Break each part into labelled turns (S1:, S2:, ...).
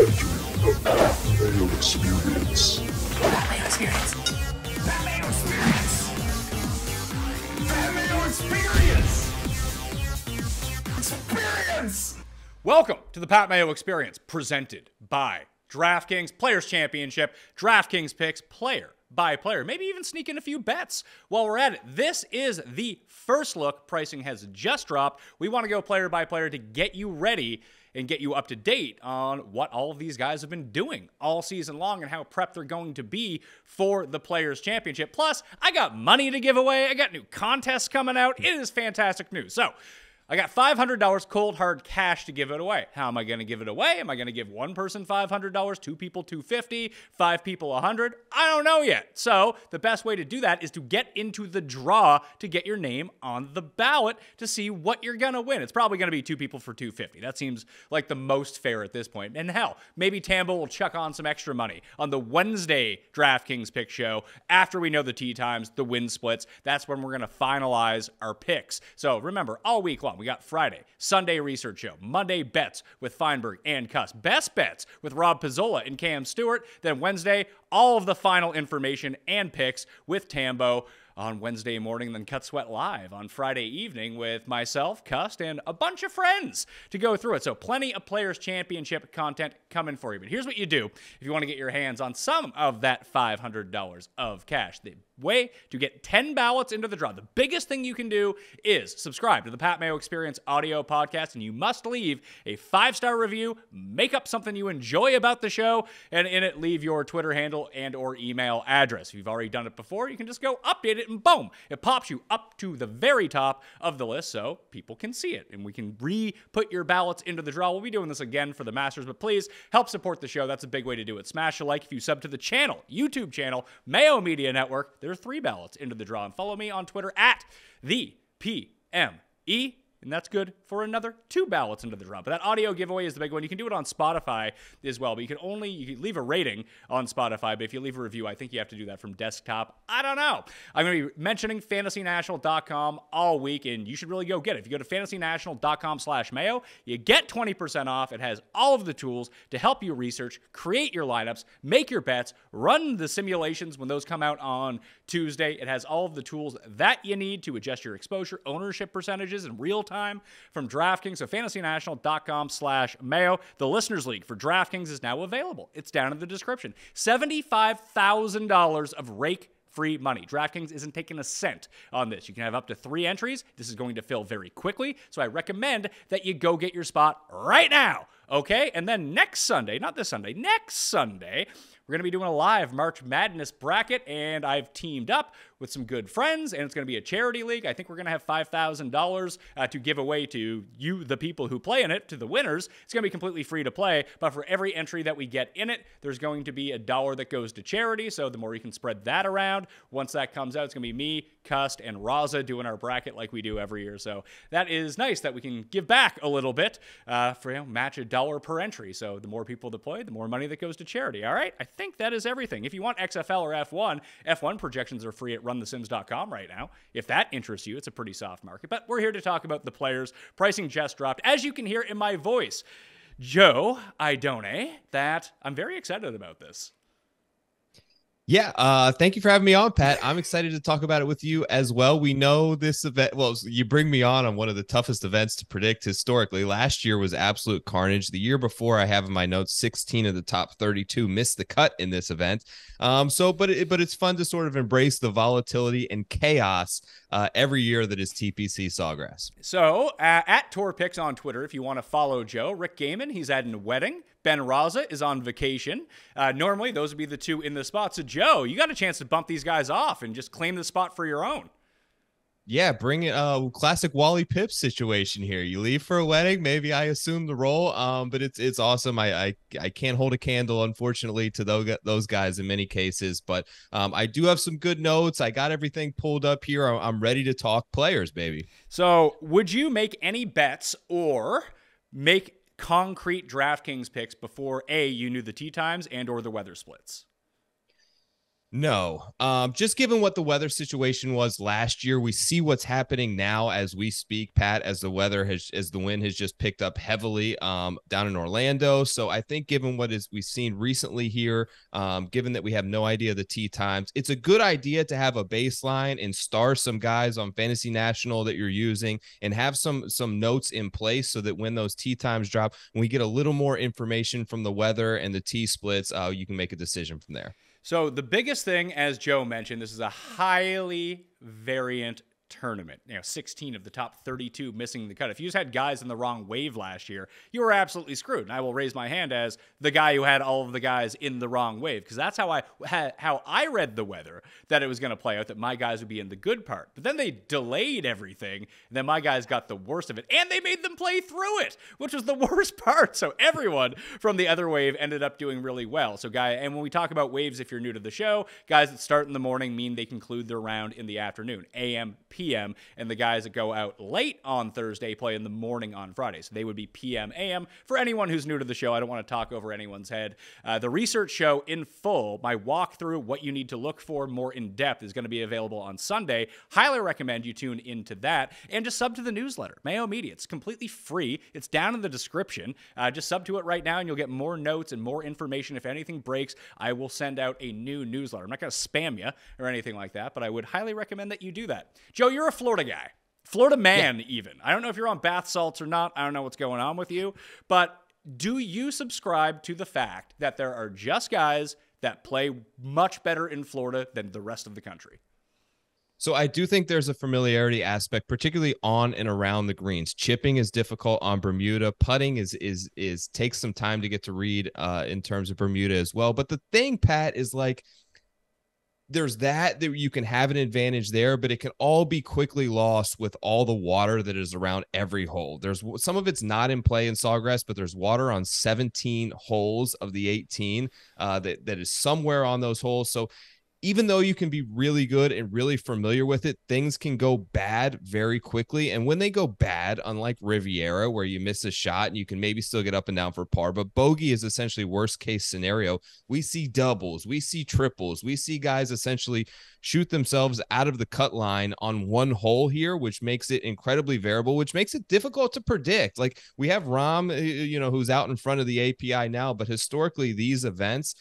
S1: the Mayo Experience.
S2: Mayo Experience. Mayo Experience. Mayo Experience. Experience.
S3: Welcome to the Pat Mayo Experience, presented by DraftKings Players Championship, DraftKings Picks, player by player. Maybe even sneak in a few bets while we're at it. This is the first look. Pricing has just dropped. We want to go player by player to get you ready and get you up to date on what all of these guys have been doing all season long and how prepped they're going to be for the Players Championship. Plus, I got money to give away. I got new contests coming out. It is fantastic news. So, I got $500 cold hard cash to give it away. How am I going to give it away? Am I going to give one person $500, two people $250, five people $100? I don't know yet. So the best way to do that is to get into the draw to get your name on the ballot to see what you're going to win. It's probably going to be two people for $250. That seems like the most fair at this point. And hell, maybe Tambo will chuck on some extra money on the Wednesday DraftKings pick show after we know the tee times, the win splits. That's when we're going to finalize our picks. So remember, all week long, we got Friday, Sunday research show, Monday bets with Feinberg and Cuss, best bets with Rob Pizzola and Cam Stewart. Then Wednesday, all of the final information and picks with Tambo on Wednesday morning, then Cut Sweat Live on Friday evening with myself, Cust, and a bunch of friends to go through it. So plenty of Players Championship content coming for you. But here's what you do if you want to get your hands on some of that $500 of cash. The way to get 10 ballots into the draw. The biggest thing you can do is subscribe to the Pat Mayo Experience audio podcast, and you must leave a 5-star review, make up something you enjoy about the show, and in it leave your Twitter handle and or email address. If you've already done it before, you can just go update it and boom, it pops you up to the very top of the list so people can see it and we can re-put your ballots into the draw. We'll be doing this again for the Masters, but please help support the show. That's a big way to do it. Smash a like if you sub to the channel, YouTube channel, Mayo Media Network. There are 3 ballots into the draw. And follow me on Twitter at the PME. And that's good for another 2 ballots into the draw. But that audio giveaway is the big one. You can do it on Spotify as well, but you can leave a rating on Spotify. But if you leave a review, I think you have to do that from desktop. I don't know. I'm going to be mentioning fantasynational.com all week, and you should really go get it. If you go to fantasynational.com/Mayo, you get 20% off. It has all of the tools to help you research, create your lineups, make your bets, run the simulations when those come out on Tuesday. It has all of the tools that you need to adjust your exposure, ownership percentages in real time from DraftKings. So fantasynational.com/Mayo. The Listeners League for DraftKings is now available. It's down in the description. $75,000 of rake-free money. DraftKings isn't taking a cent on this. You can have up to 3 entries. This is going to fill very quickly, so I recommend that you go get your spot right now. Okay? And then next Sunday, not this Sunday, next Sunday, we're going to be doing a live March Madness bracket, and I've teamed up with some good friends, and it's going to be a charity league. I think we're going to have $5,000 to give away to you, the people who play in it, to the winners. It's going to be completely free to play, but for every entry that we get in it, there's going to be $1 that goes to charity, so the more you can spread that around. Once that comes out, it's going to be me, Cust, and Raza doing our bracket like we do every year, so that is nice that we can give back a little bit for, match $1 per entry, so the more people that play, the more money that goes to charity, all right? I think that is everything. If you want XFL or F1 projections are free at runthesims.com right now. If that interests you, it's a pretty soft market. But we're here to talk about the players. Pricing just dropped. As you can hear in my voice, Joe Idone, that I'm very excited about this.
S4: Yeah, thank you for having me on, Pat. I'm excited to talk about it with you as well. We know this event, well, you bring me on one of the toughest events to predict historically. Last year was absolute carnage. The year before, I have in my notes, 16 of the top 32 missed the cut in this event. But it's fun to sort of embrace the volatility and chaos every year that is TPC Sawgrass.
S3: So at Tour Picks on Twitter, if you want to follow Joe, Rick Gaiman, he's at a wedding. Ben Raza is on vacation. Normally, those would be the 2 in the spot. So, Joe, you got a chance to bump these guys off and just claim the spot for your own.
S4: Yeah, bring it. Classic Wally Pips situation here. You leave for a wedding. Maybe I assume the role. But it's awesome. I can't hold a candle, unfortunately, to those guys in many cases. But I do have some good notes. I got everything pulled up here. I'm ready to talk players, baby.
S3: So, would you make any bets or make concrete DraftKings picks before you knew the tee times and or the weather splits?
S4: No, just given what the weather situation was last year, we see what's happening now as we speak, Pat, as the wind has just picked up heavily down in Orlando. So I think given we've seen recently here, given that we have no idea the tee times, it's a good idea to have a baseline and star some guys on Fantasy National that you're using and have some notes in place so that when those tee times drop, when we get a little more information from the weather and the tee splits, you can make a decision from there.
S3: So the biggest thing, as Joe mentioned, this is a highly variant tournament. 16 of the top 32 missing the cut. If you just had guys in the wrong wave last year, you were absolutely screwed. And I will raise my hand as the guy who had all of the guys in the wrong wave, because that's how I read the weather, that it was going to play out, that my guys would be in the good part. But then they delayed everything, and then my guys got the worst of it, and they made them play through it, which was the worst part. So everyone from the other wave ended up doing really well. So and when we talk about waves, if you're new to the show, guys that start in the morning mean they conclude their round in the afternoon, AM, PM, and the guys that go out late on Thursday play in the morning on Friday. So they would be PM, AM. For anyone who's new to the show, I don't want to talk over anyone's head. The research show in full, my walkthrough, what you need to look for more in depth, is going to be available on Sunday. Highly recommend you tune into that and just sub to the newsletter, Mayo Media. It's completely free. It's down in the description. Just sub to it right now and you'll get more notes and more information. If anything breaks, I will send out a new newsletter. I'm not going to spam you or anything like that, but I would highly recommend that you do that. Joe, you're a Florida guy. Florida man, yeah. Even. I don't know if you're on bath salts or not. I don't know what's going on with you. But do you subscribe to the fact that there are just guys that play much better in Florida than the rest of the country?
S4: So I do think there's a familiarity aspect, particularly on and around the greens. Chipping is difficult on Bermuda. Putting is takes some time to get to read in terms of Bermuda as well. But the thing, Pat, is like, there's that you can have an advantage there, but it can all be quickly lost with all the water that is around every hole. There's some of it's not in play in Sawgrass, but there's water on 17 holes of the 18 that is somewhere on those holes. So even though you can be really good and really familiar with it, things can go bad very quickly. And when they go bad, unlike Riviera, where you miss a shot and you can maybe still get up and down for par, but bogey is essentially worst case scenario. We see doubles, we see triples, we see guys essentially shoot themselves out of the cut line on one hole here, which makes it incredibly variable, which makes it difficult to predict. Like, we have Rahm, who's out in front of the API now, but historically these events,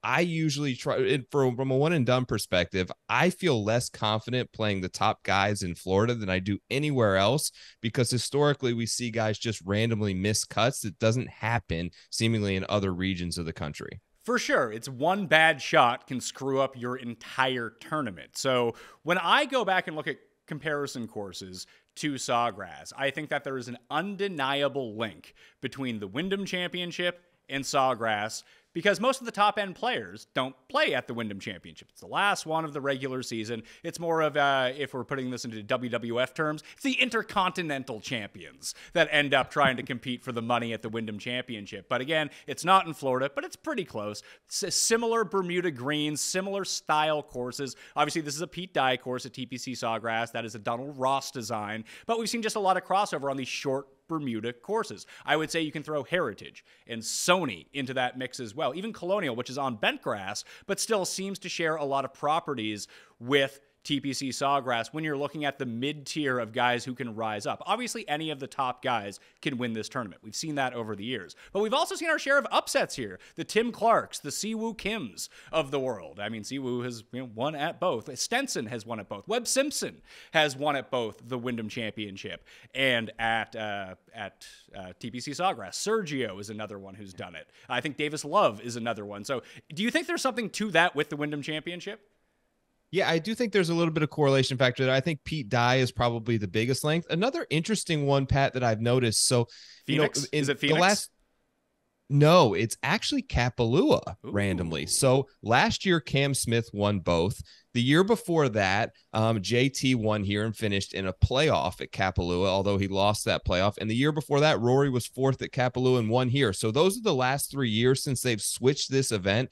S4: I usually try from a one and done perspective, I feel less confident playing the top guys in Florida than I do anywhere else, because historically we see guys just randomly miss cuts that doesn't happen seemingly in other regions of the country.
S3: For sure. It's one bad shot can screw up your entire tournament. So when I go back and look at comparison courses to Sawgrass, I think that there is an undeniable link between the Wyndham Championship and Sawgrass, because most of the top-end players don't play at the Wyndham Championship. It's the last one of the regular season. It's more of, if we're putting this into WWF terms, it's the Intercontinental Champions that end up trying to compete for the money at the Wyndham Championship. But again, it's not in Florida, but it's pretty close. Similar Bermuda greens, similar style courses. Obviously, this is a Pete Dye course at TPC Sawgrass. That is a Donald Ross design. But we've seen just a lot of crossover on these short Bermuda courses. I would say you can throw Heritage and Sony into that mix as well. Even Colonial, which is on bent grass, but still seems to share a lot of properties with TPC Sawgrass when you're looking at the mid-tier of guys who can rise up. Obviously, any of the top guys can win this tournament. We've seen that over the years. But we've also seen our share of upsets here. The Tim Clarks, the Siwoo Kims of the world. I mean, Siwoo has won at both. Stenson has won at both. Webb Simpson has won at both the Wyndham Championship and at TPC Sawgrass. Sergio is another one who's done it. I think Davis Love is another one. So do you think there's something to that with the Wyndham Championship?
S4: Yeah, I do think there's a little bit of correlation factor there. I think Pete Dye is probably the biggest length. Another interesting one, Pat, that I've noticed. So,
S3: Phoenix? Is it Phoenix?
S4: No, it's actually Kapalua randomly. So last year, Cam Smith won both. The year before that, JT won here and finished in a playoff at Kapalua, although he lost that playoff. And the year before that, Rory was fourth at Kapalua and won here. So those are the last 3 years since they've switched this event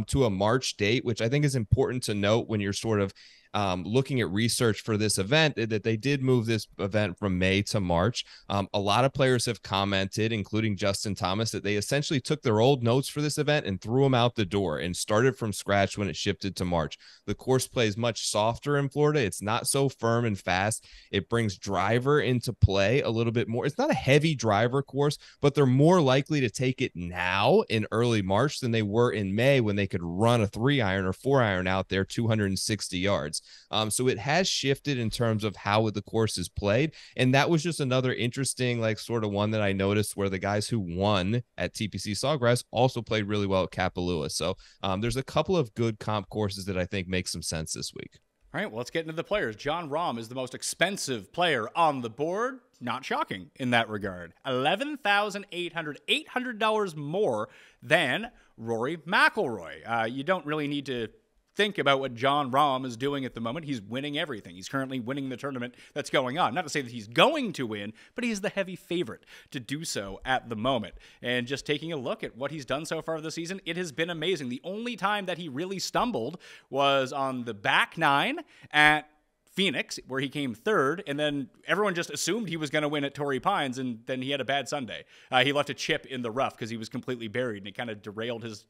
S4: to a March date, which I think is important to note when you're sort of looking at research for this event, that they did move this event from May to March. A lot of players have commented, including Justin Thomas, that they essentially took their old notes for this event and threw them out the door and started from scratch when it shifted to March. The course plays much softer in Florida. It's not so firm and fast. It brings driver into play a little bit more. It's not a heavy driver course, but they're more likely to take it now in early March than they were in May, when they could run a 3-iron or 4-iron out there 260 yards. So it has shifted in terms of how the course is played. And that was just another interesting, like, sort of one that I noticed, where the guys who won at TPC Sawgrass also played really well at Kapalua. So there's a couple of good comp courses that I think make some sense this week.
S3: All right, well, let's get into the players. Jon Rahm is the most expensive player on the board. Not shocking in that regard. $11,800 more than Rory McIlroy. You don't really need to think about what Jon Rahm is doing at the moment. He's winning everything. He's currently winning the tournament that's going on. Not to say that he's going to win, but he's the heavy favorite to do so at the moment. And just taking a look at what he's done so far this season, it has been amazing. The only time that he really stumbled was on the back nine at Phoenix, where he came third, and then everyone just assumed he was going to win at Torrey Pines, and then he had a bad Sunday. He left a chip in the rough because he was completely buried, and it kind of derailed his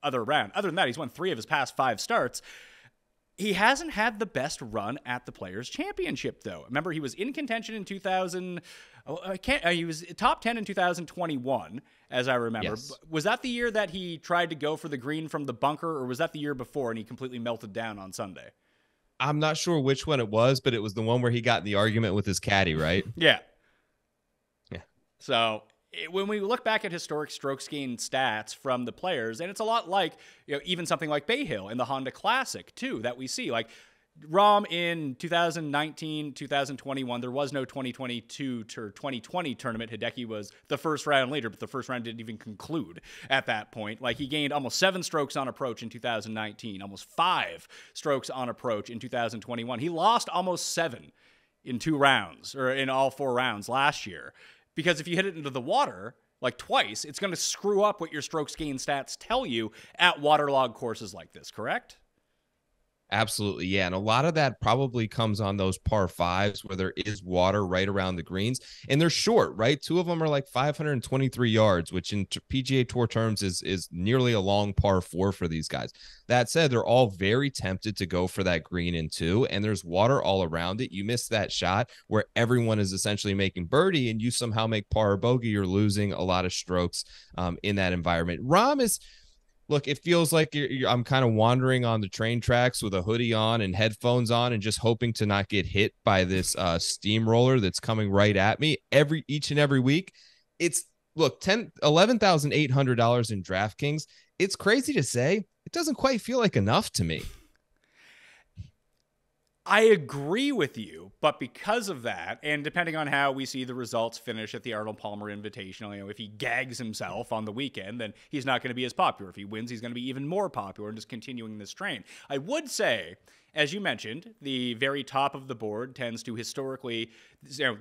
S3: other round. Other than that, he's won 3 of his past 5 starts. He hasn't had the best run at the Players Championship, though. Remember, he was in contention in 2000. He was top 10 in 2021, as I remember.
S4: Yes.
S3: Was that the year that he tried to go for the green from the bunker, or was that the year before and he completely melted down on Sunday?
S4: I'm not sure which one it was, but it was the one where he got in the argument with his caddy, right?
S3: Yeah.
S4: Yeah.
S3: So when we look back at historic strokes gained stats from the players, and it's a lot like, even something like Bay Hill in the Honda Classic too, that we see. Like Rahm in 2019, 2021, there was no 2022 or 2020 tournament. Hideki was the first round leader, but the first round didn't even conclude at that point. Like, he gained almost 7 strokes on approach in 2019, almost 5 strokes on approach in 2021. He lost almost 7 in 2 rounds, or in all 4 rounds last year. Because if you hit it into the water, like twice, it's going to screw up what your strokes gain stats tell you at waterlogged courses like this, correct?
S4: Absolutely, yeah. And a lot of that probably comes on those par 5s where there is water right around the greens. And they're short, right? 2 of them are like 523 yards, which in PGA Tour terms is nearly a long par 4 for these guys. That said, they're all very tempted to go for that green in 2, and there's water all around it. You miss that shot where everyone is essentially making birdie, and you somehow make par or bogey, you're losing a lot of strokes in that environment. Rahm is... Look, it feels like I'm kind of wandering on the train tracks with a hoodie on and headphones on and just hoping to not get hit by this steamroller that's coming right at me each and every week. It's, look, $11,800 in DraftKings. It's crazy to say. It doesn't quite feel like enough to me.
S3: I agree with you, but because of that, and depending on how we see the results finish at the Arnold Palmer Invitational, if he gags himself on the weekend, then he's not going to be as popular. If he wins, he's going to be even more popular, and just continuing this train. I would say, as you mentioned, the very top of the board tends to historically,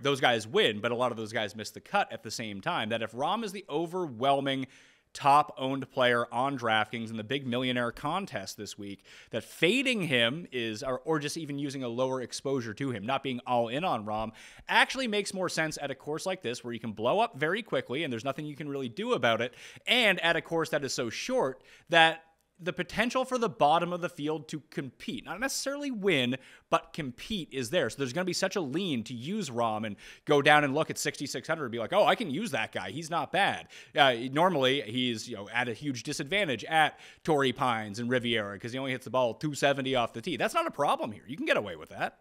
S3: those guys win, but a lot of those guys miss the cut at the same time. That if Rahm is the overwhelming top-owned player on DraftKings in the big millionaire contest this week, that fading him is, or just even using a lower exposure to him, not being all in on Rahm, actually makes more sense at a course like this where you can blow up very quickly and there's nothing you can really do about it, and at a course that is so short that the potential for the bottom of the field to compete, not necessarily win, but compete is there. So there's going to be such a lean to use Rahm and go down and look at 6,600 and be like, oh, I can use that guy. He's not bad. Normally, he's at a huge disadvantage at Torrey Pines and Riviera because he only hits the ball 270 off the tee. That's not a problem here. You can get away with that.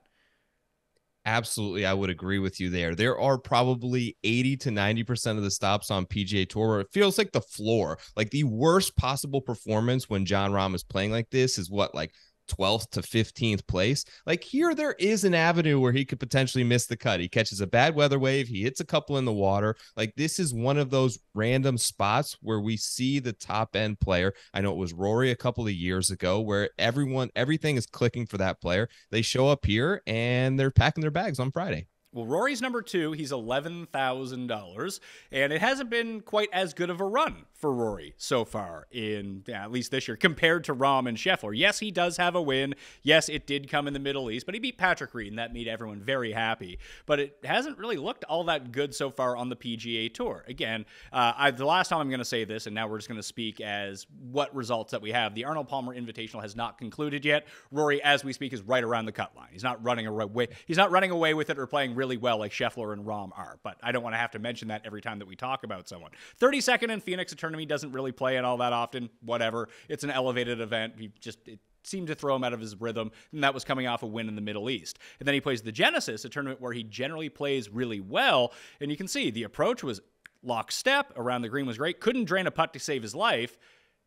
S4: Absolutely, I would agree with you there. There are probably 80 to 90% of the stops on PGA Tour where it feels like the floor. Like, the worst possible performance when Jon Rahm is playing like this is what, like 12th to 15th place. Like, here, there is an avenue where he could potentially miss the cut. He catches a bad weather wave. He hits a couple in the water. Like, this is one of those random spots where we see the top end player. I know it was Rory a couple of years ago where everything is clicking for that player. They show up here and they're packing their bags on Friday.
S3: Well, Rory's number 2. He's $11,000, and it hasn't been quite as good of a run for Rory so far in at least this year compared to Rahm and Scheffler. Yes, he does have a win. Yes, it did come in the Middle East, but he beat Patrick Reed, and that made everyone very happy. But it hasn't really looked all that good so far on the PGA Tour. Again, the last time I'm going to say this, and now we're just going to speak as what results that we have. The Arnold Palmer Invitational has not concluded yet. Rory, as we speak, is right around the cut line. He's not running away. He's not running away with it or playing really well like Scheffler and Rahm are. But I don't want to have to mention that every time that we talk about someone. 32nd in Phoenix, a tournament he doesn't really play in all that often. Whatever. It's an elevated event. It seemed to throw him out of his rhythm, and that was coming off a win in the Middle East. And then he plays the Genesis, a tournament where he generally plays really well, and you can see the approach was lockstep, around the green was great, couldn't drain a putt to save his life,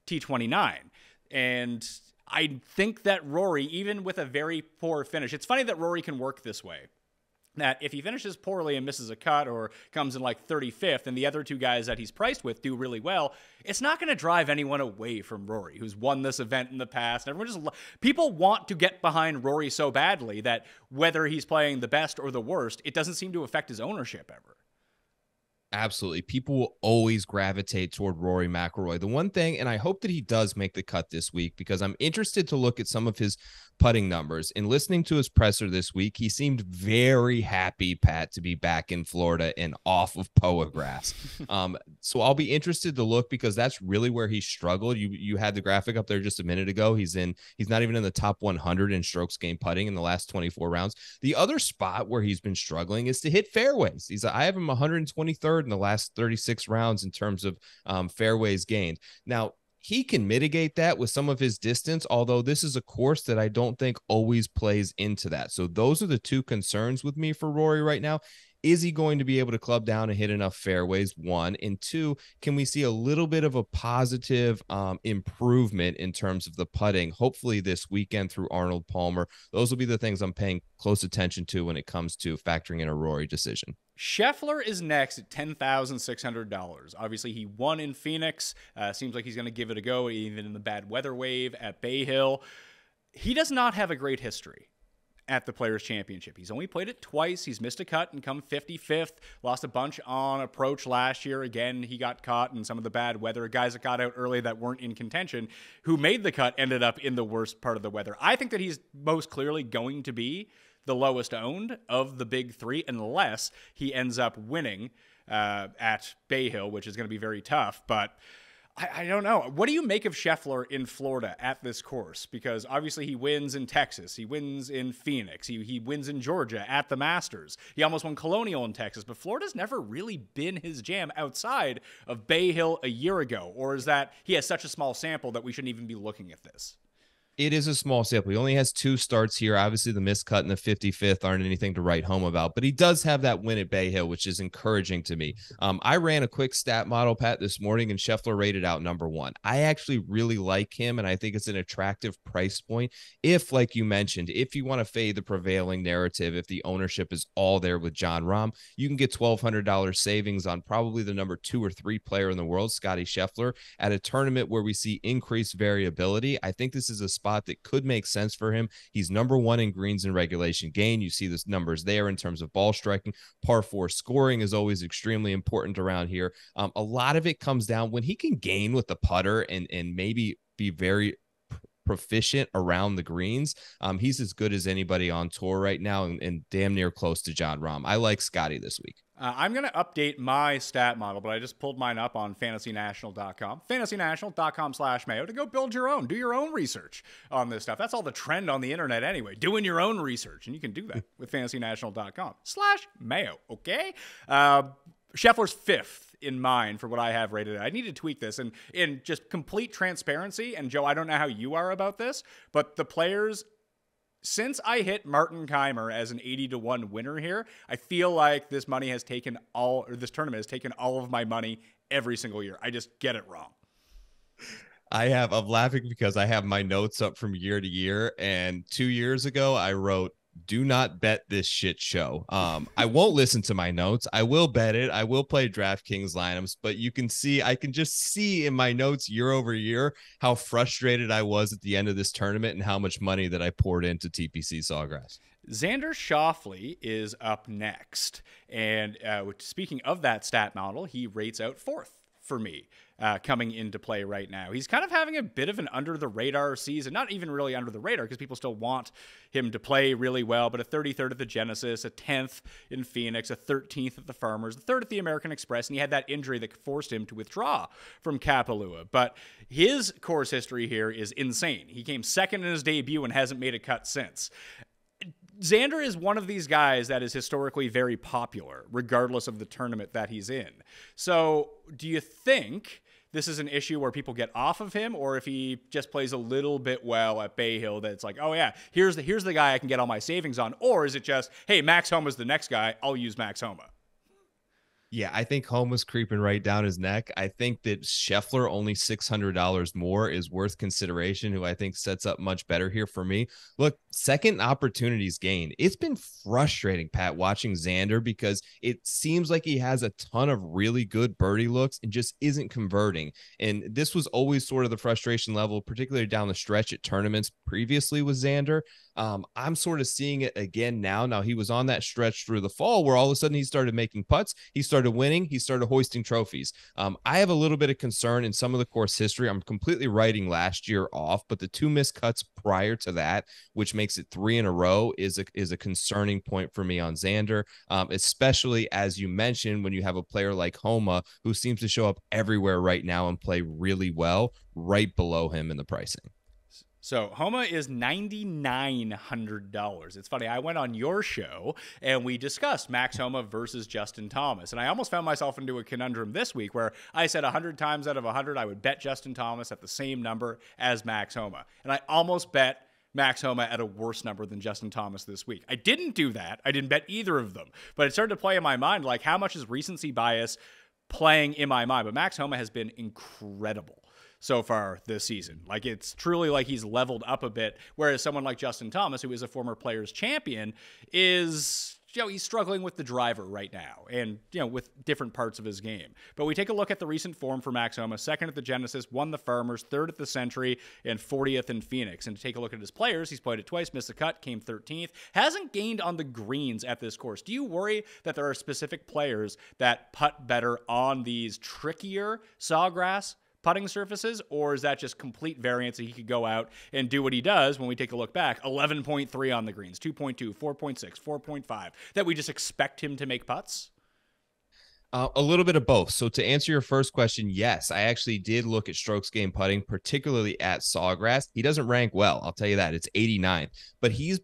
S3: T29. And I think that Rory, even with a very poor finish, it's funny that Rory can work this way. That if he finishes poorly and misses a cut or comes in like 35th and the other two guys that he's priced with do really well, it's not going to drive anyone away from Rory, who's won this event in the past. People want to get behind Rory so badly that whether he's playing the best or the worst, it doesn't seem to affect his ownership ever.
S4: Absolutely. People will always gravitate toward Rory McIlroy. The one thing, and I hope that he does make the cut this week, because I'm interested to look at some of his putting numbers. In listening to his presser this week, he seemed very happy, Pat, to be back in Florida and off of POA grass. So I'll be interested to look, because that's really where he struggled. You had the graphic up there just a minute ago. He's not even in the top 100 in strokes gained putting in the last 24 rounds. The other spot where he's been struggling is to hit fairways. I have him 123rd in the last 36 rounds in terms of fairways gained. Now, he can mitigate that with some of his distance, although this is a course that I don't think always plays into that. So those are the two concerns with me for Rory right now. Is he going to be able to club down and hit enough fairways? One. And two, can we see a little bit of a positive improvement in terms of the putting, hopefully this weekend through Arnold Palmer? Those will be the things I'm paying close attention to when it comes to factoring in a Rory decision.
S3: Scheffler is next at $10,600. Obviously, he won in Phoenix. Seems like he's going to give it a go, even in the bad weather wave at Bay Hill. He does not have a great history at the Players Championship. He's only played it twice. He's missed a cut and come 55th. Lost a bunch on approach last year. Again, he got caught in some of the bad weather. Guys that got out early that weren't in contention, who made the cut, ended up in the worst part of the weather. I think that he's most clearly going to be the lowest owned of the big three, unless he ends up winning at Bay Hill, which is going to be very tough. But I don't know. What do you make of Scheffler in Florida at this course? Because obviously he wins in Texas. He wins in Phoenix. He wins in Georgia at the Masters. He almost won Colonial in Texas. But Florida's never really been his jam outside of Bay Hill a year ago. Or is that he has such a small sample that we shouldn't even be looking at this?
S4: It is a small sample. He only has 2 starts here. Obviously, the missed cut and the 55th aren't anything to write home about, but he does have that win at Bay Hill, which is encouraging to me. I ran a quick stat model, Pat, this morning, and Scheffler rated out number 1. I actually really like him, and I think it's an attractive price point. If, like you mentioned, if you want to fade the prevailing narrative, if the ownership is all there with Jon Rahm, you can get $1,200 savings on probably the number 2 or 3 player in the world, Scottie Scheffler, at a tournament where we see increased variability. I think this is a spot that could make sense for him. He's number 1 in greens and regulation gain. You see the numbers there in terms of ball striking. Par 4 scoring is always extremely important around here. A lot of it comes down when he can gain with the putter and maybe be very proficient around the greens. He's as good as anybody on tour right now and damn near close to Jon Rahm. I like Scottie this week.
S3: I'm going to update my stat model, but I just pulled mine up on fantasynational.com, fantasynational.com/Mayo, to go build your own, do your own research on this stuff. That's all the trend on the internet anyway, doing your own research. And you can do that with fantasynational.com/Mayo, okay? Scheffler's 5th in mine for what I have rated. I need to tweak this. And in just complete transparency, and Joe, I don't know how you are about this, but the players, since I hit Martin Keimer as an 80-1 winner here, I feel like this tournament has taken all of my money every single year. I just get it wrong.
S4: I'm laughing because I have my notes up from year to year. And 2 years ago, I wrote, "Do not bet this shit show." I won't listen to my notes. I will bet it. I will play DraftKings lineups, but I can just see in my notes year over year how frustrated I was at the end of this tournament and how much money that I poured into TPC Sawgrass.
S3: Xander Schauffele is up next. And speaking of that stat model, he rates out 4th for me coming into play right now. He's kind of having a bit of an under-the-radar season. Not even really under the radar because people still want him to play really well, but a 33rd at the Genesis, a 10th in Phoenix, a 13th at the Farmers, a 3rd at the American Express, and he had that injury that forced him to withdraw from Kapalua. But his course history here is insane. He came second in his debut and hasn't made a cut since. Xander is one of these guys that is historically very popular, regardless of the tournament that he's in. So do you think this is an issue where people get off of him, or if he just plays a little bit well at Bay Hill, that it's like, oh yeah, here's the guy I can get all my savings on? Or is it just, hey, Max Homa's the next guy, I'll use Max Homa?
S4: Yeah, I think Homa's creeping right down his neck. I think that Scheffler, only $600 more, is worth consideration, who I think sets up much better here for me. Look, second opportunities gained. It's been frustrating, Pat, watching Xander, because it seems like he has a ton of really good birdie looks and just isn't converting. And this was always sort of the frustration level, particularly down the stretch at tournaments previously with Xander. I'm sort of seeing it again now. Now, he was on that stretch through the fall where all of a sudden he started making putts. He started winning. He started hoisting trophies. I have a little bit of concern in some of the course history. I'm completely writing last year off, but the 2 missed cuts prior to that, which makes it 3 in a row, is a concerning point for me on Xander, especially as you mentioned, when you have a player like Homa, who seems to show up everywhere right now and play really well, right below him in the pricing.
S3: So Homa is $9,900. It's funny, I went on your show and we discussed Max Homa versus Justin Thomas. And I almost found myself into a conundrum this week where I said 100 times out of 100, I would bet Justin Thomas at the same number as Max Homa. And I almost bet Max Homa at a worse number than Justin Thomas this week. I didn't do that. I didn't bet either of them. But it started to play in my mind, like, how much is recency bias playing in my mind? But Max Homa has been incredible so far this season. Like, it's truly like he's leveled up a bit, whereas someone like Justin Thomas, who is a former Players Champion, is, he's struggling with the driver right now and, with different parts of his game. But we take a look at the recent form for Max Homa: 2nd at the Genesis, won the Farmers, 3rd at the Century, and 40th in Phoenix. And to take a look at his players, he's played it twice, missed a cut, came 13th, hasn't gained on the greens at this course. Do you worry that there are specific players that putt better on these trickier Sawgrass putting surfaces, or is that just complete variance that he could go out and do what he does when we take a look back? 11.3 on the greens, 2.2, 4.6, 4.5, that we just expect him to make putts?
S4: A little bit of both. So to answer your first question, yes, I actually did look at strokes gained putting, particularly at Sawgrass. He doesn't rank well, I'll tell you that. It's 89th, but he's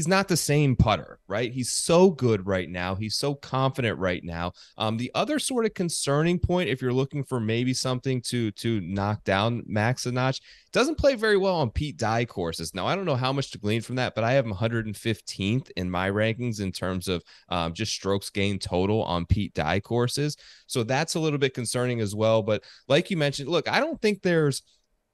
S4: not the same putter, right? He's so good right now. He's so confident right now. The other sort of concerning point, if you're looking for maybe something to knock down Max a notch, doesn't play very well on Pete Dye courses. Now, I don't know how much to glean from that, but I have him 115th in my rankings in terms of just strokes gained total on Pete Dye courses. So that's a little bit concerning as well. But like you mentioned, look,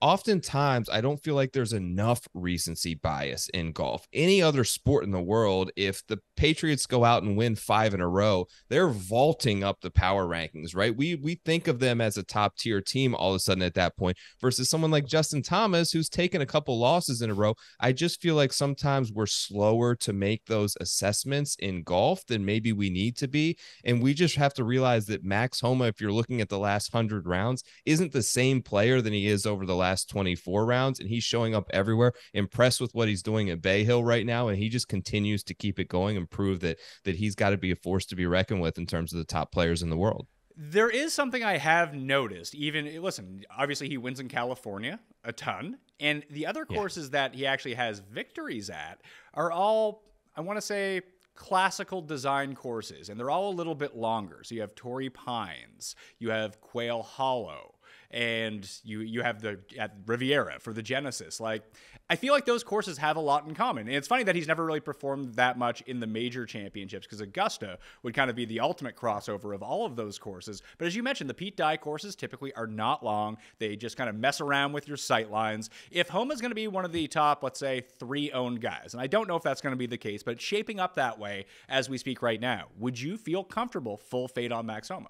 S4: oftentimes, I don't feel like there's enough recency bias in golf. Any other sport in the world, if the Patriots go out and win 5 in a row, they're vaulting up the power rankings, right? We think of them as a top tier team all of a sudden at that point, versus someone like Justin Thomas, who's taken a couple losses in a row. I just feel like sometimes we're slower to make those assessments in golf than maybe we need to be. And we just have to realize that Max Homa, if you're looking at the last 100 rounds, isn't the same player than he is over the last 24 rounds, and he's showing up everywhere. Impressed with what he's doing at Bay Hill right now, and he just continues to keep it going and prove that he's got to be a force to be reckoned with in terms of the top players in the world.
S3: There is something I have noticed. Listen, obviously he wins in California a ton, and the other courses that he actually has victories at are all, I want to say, classical design courses, and they're all a little bit longer. So you have Torrey Pines, you have Quail Hollow, and you have at Riviera for the Genesis. Like, I feel like those courses have a lot in common. And it's funny that he's never really performed that much in the major championships, because Augusta would kind of be the ultimate crossover of all of those courses. But as you mentioned, the Pete Dye courses typically are not long. They just kind of mess around with your sight lines. If Homa's going to be one of the top, let's say, 3 owned guys, and I don't know if that's going to be the case, but it's shaping up that way as we speak right now, would you feel comfortable full fade on Max Homa?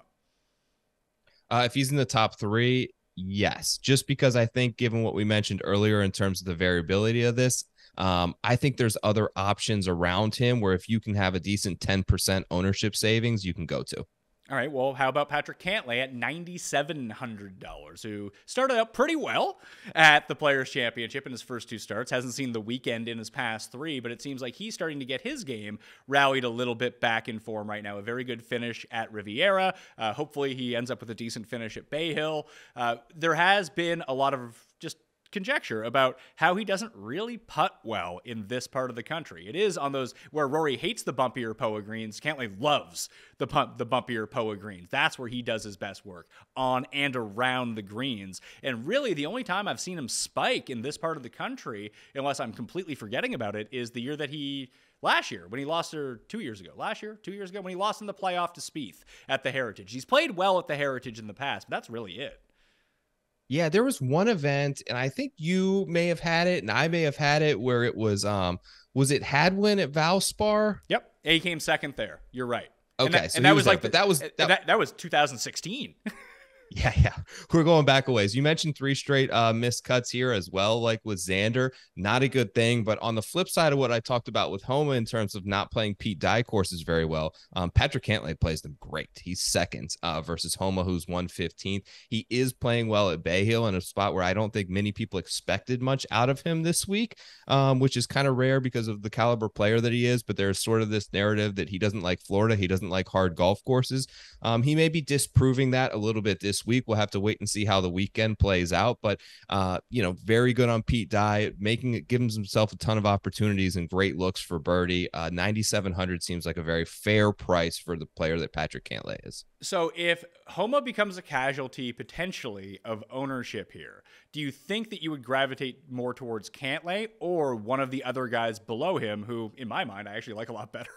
S4: If he's in the top 3, yes, just because I think, given what we mentioned earlier in terms of the variability of this, I think there's other options around him where if you can have a decent 10% ownership savings, you can go to.
S3: All right, well, how about Patrick Cantlay at $9,700, who started out pretty well at the Players Championship in his first 2 starts, hasn't seen the weekend in his past 3, but it seems like he's starting to get his game rallied a little bit back in form right now. A very good finish at Riviera. Hopefully he ends up with a decent finish at Bay Hill. There has been a lot of just conjecture about how he doesn't really putt well in this part of the country. It is on those where Rory hates the bumpier POA greens. Cantlay loves the bumpier POA greens. That's where he does his best work, on and around the greens. And really the only time I've seen him spike in this part of the country, unless I'm completely forgetting about it, is the year that last year, when he lost, or 2 years ago, when he lost in the playoff to Spieth at the Heritage. He's played well at the Heritage in the past, but that's really it.
S4: Yeah, there was one event, and I think you may have had it, and I may have had it, where it was it Hadwin at Valspar?
S3: Yep, he came second there. You're right.
S4: Okay,
S3: and that was like,
S4: but that
S3: was 2016.
S4: Yeah. We're going back a ways. You mentioned 3 straight missed cuts here as well, like with Xander. Not a good thing. But on the flip side of what I talked about with Homa in terms of not playing Pete Dye courses very well, Patrick Cantlay plays them great. He's second versus Homa, who's 115th. He is playing well at Bay Hill in a spot where I don't think many people expected much out of him this week, which is kind of rare because of the caliber player that he is. But there's sort of this narrative that he doesn't like Florida. He doesn't like hard golf courses. He may be disproving that a little bit this week. We'll have to wait and see how the weekend plays out, but very good on Pete Dye, gives himself a ton of opportunities and great looks for birdie. 9,700 seems like a very fair price for the player that Patrick Cantlay is.
S3: So if Homa becomes a casualty potentially of ownership here, do you think that you would gravitate more towards Cantlay or one of the other guys below him who, in my mind, I actually like a lot better?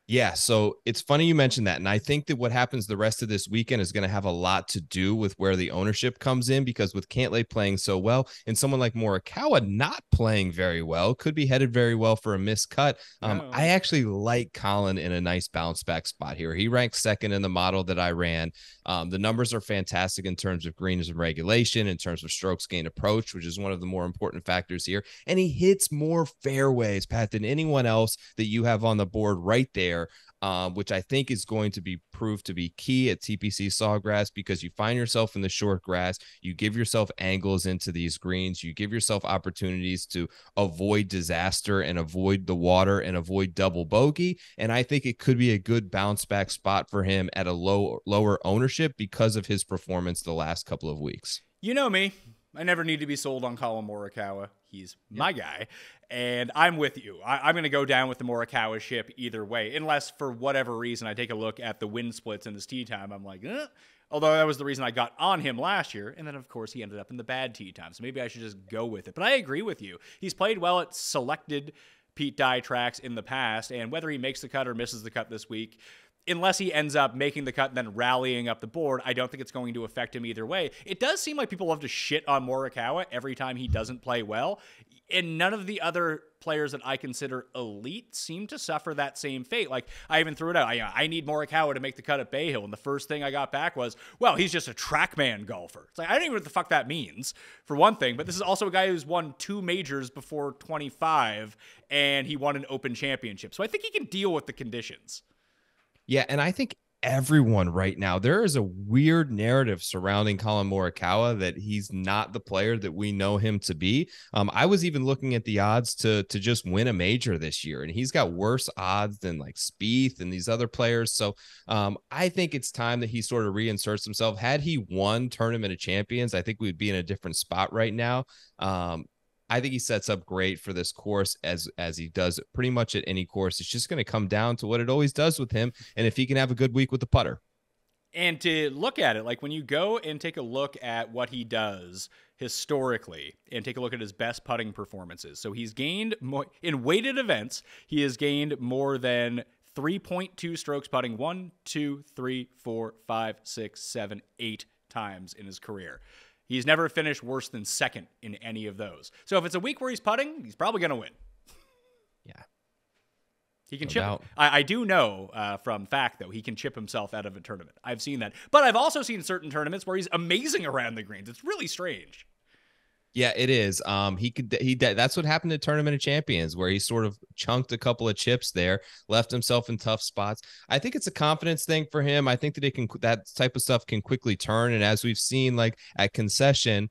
S4: Yeah, so it's funny you mentioned that. And I think that what happens the rest of this weekend is going to have a lot to do with where the ownership comes in, because with Cantlay playing so well and someone like Morikawa not playing very well, could be headed very well for a missed cut. I actually like Collin in a nice bounce back spot here. He ranks second in the model that I ran. The numbers are fantastic in terms of greens and regulation, in terms of strokes gained approach, which is one of the more important factors here. And he hits more fairways, Pat, than anyone else that you have on the board right there. Which I think is going to be proved to be key at TPC Sawgrass, because you find yourself in the short grass, you give yourself angles into these greens, you give yourself opportunities to avoid disaster and avoid the water and avoid double bogey. And I think it could be a good bounce back spot for him at a lower ownership because of his performance the last couple of weeks.
S3: You know me. I never need to be sold on Collin Morikawa. He's my guy. And I'm with you. I'm going to go down with the Morikawa ship either way, unless for whatever reason I take a look at the wind splits in his tee time. I'm like, although that was the reason I got on him last year. And then, of course, he ended up in the bad tee time. So maybe I should just go with it. But I agree with you. He's played well at selected Pete Dye tracks in the past. And whether he makes the cut or misses the cut this week, unless he ends up making the cut and then rallying up the board, I don't think it's going to affect him either way. It does seem like people love to shit on Morikawa every time he doesn't play well, and none of the other players that I consider elite seem to suffer that same fate. Like, I even threw it out. I need Morikawa to make the cut at Bay Hill, and the first thing I got back was, well, he's just a TrackMan golfer. It's like, I don't even know what the fuck that means, for one thing, but this is also a guy who's won 2 majors before 25, and he won an Open Championship. So I think he can deal with the conditions.
S4: Yeah, and I think everyone right now, there is a weird narrative surrounding Collin Morikawa that he's not the player that we know him to be. I was even looking at the odds to just win a major this year, and he's got worse odds than like Spieth and these other players. So I think it's time that he sort of reinserts himself. Had he won Tournament of Champions, I think we'd be in a different spot right now. I think he sets up great for this course, as he does pretty much at any course. It's just going to come down to what it always does with him, and if he can have a good week with the putter.
S3: And to look at it, like when you go and take a look at what he does historically and take a look at his best putting performances. So he's gained more in weighted events. He has gained more than 3.2 strokes putting 1, 2, 3, 4, 5, 6, 7, 8 times in his career. He's never finished worse than second in any of those. So if it's a week where he's putting, he's probably going to win.
S4: Yeah.
S3: He can chip. I do know from fact, though, he can chip himself out of a tournament. I've seen that. But I've also seen certain tournaments where he's amazing around the greens. It's really strange.
S4: Yeah, it is. That's what happened at Tournament of Champions, where he sort of chunked a couple of chips there, left himself in tough spots. I think it's a confidence thing for him. I think that that type of stuff can quickly turn. And as we've seen, like at Concession,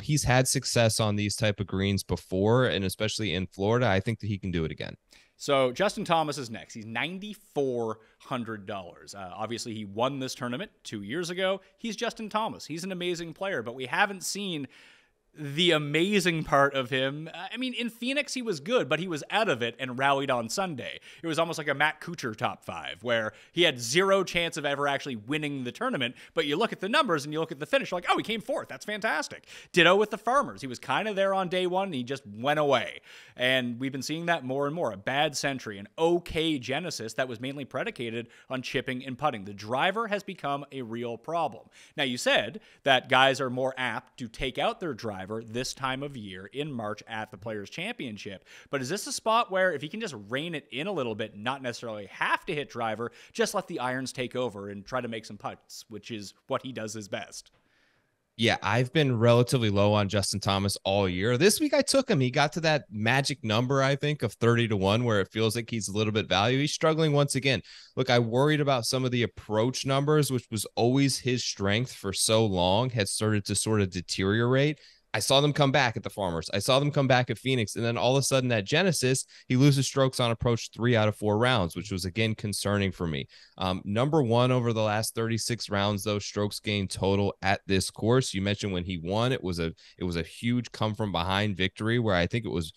S4: he's had success on these type of greens before, and especially in Florida. I think that he can do it again.
S3: So Justin Thomas is next. He's $9,400. Obviously, he won this tournament 2 years ago. He's Justin Thomas. He's an amazing player, but we haven't seen the amazing part of him. I mean, in Phoenix, he was good, but he was out of it and rallied on Sunday. It was almost like a Matt Kuchar top 5, where he had zero chance of ever actually winning the tournament, but you look at the numbers and you look at the finish, you're like, oh, he came fourth. That's fantastic. Ditto with the Farmers. He was kind of there on day one, and he just went away. And we've been seeing that more and more. A bad Century, an okay Genesis that was mainly predicated on chipping and putting. The driver has become a real problem. Now, you said that guys are more apt to take out their driver this time of year in March at the Players Championship. But is this a spot where if he can just rein it in a little bit, not necessarily have to hit driver, just let the irons take over and try to make some putts, which is what he does his best?
S4: Yeah, I've been relatively low on Justin Thomas all year. This week I took him. He got to that magic number, I think, of 30-1, where it feels like he's a little bit value. He's struggling once again. Look, I worried about some of the approach numbers, which was always his strength for so long, had started to sort of deteriorate. I saw them come back at the Farmers. I saw them come back at Phoenix. And then all of a sudden at Genesis, he loses strokes on approach 3 out of 4 rounds, which was, again, concerning for me. Number one over the last 36 rounds, though, strokes gained total at this course. You mentioned when he won, it was a huge come from behind victory where I think it was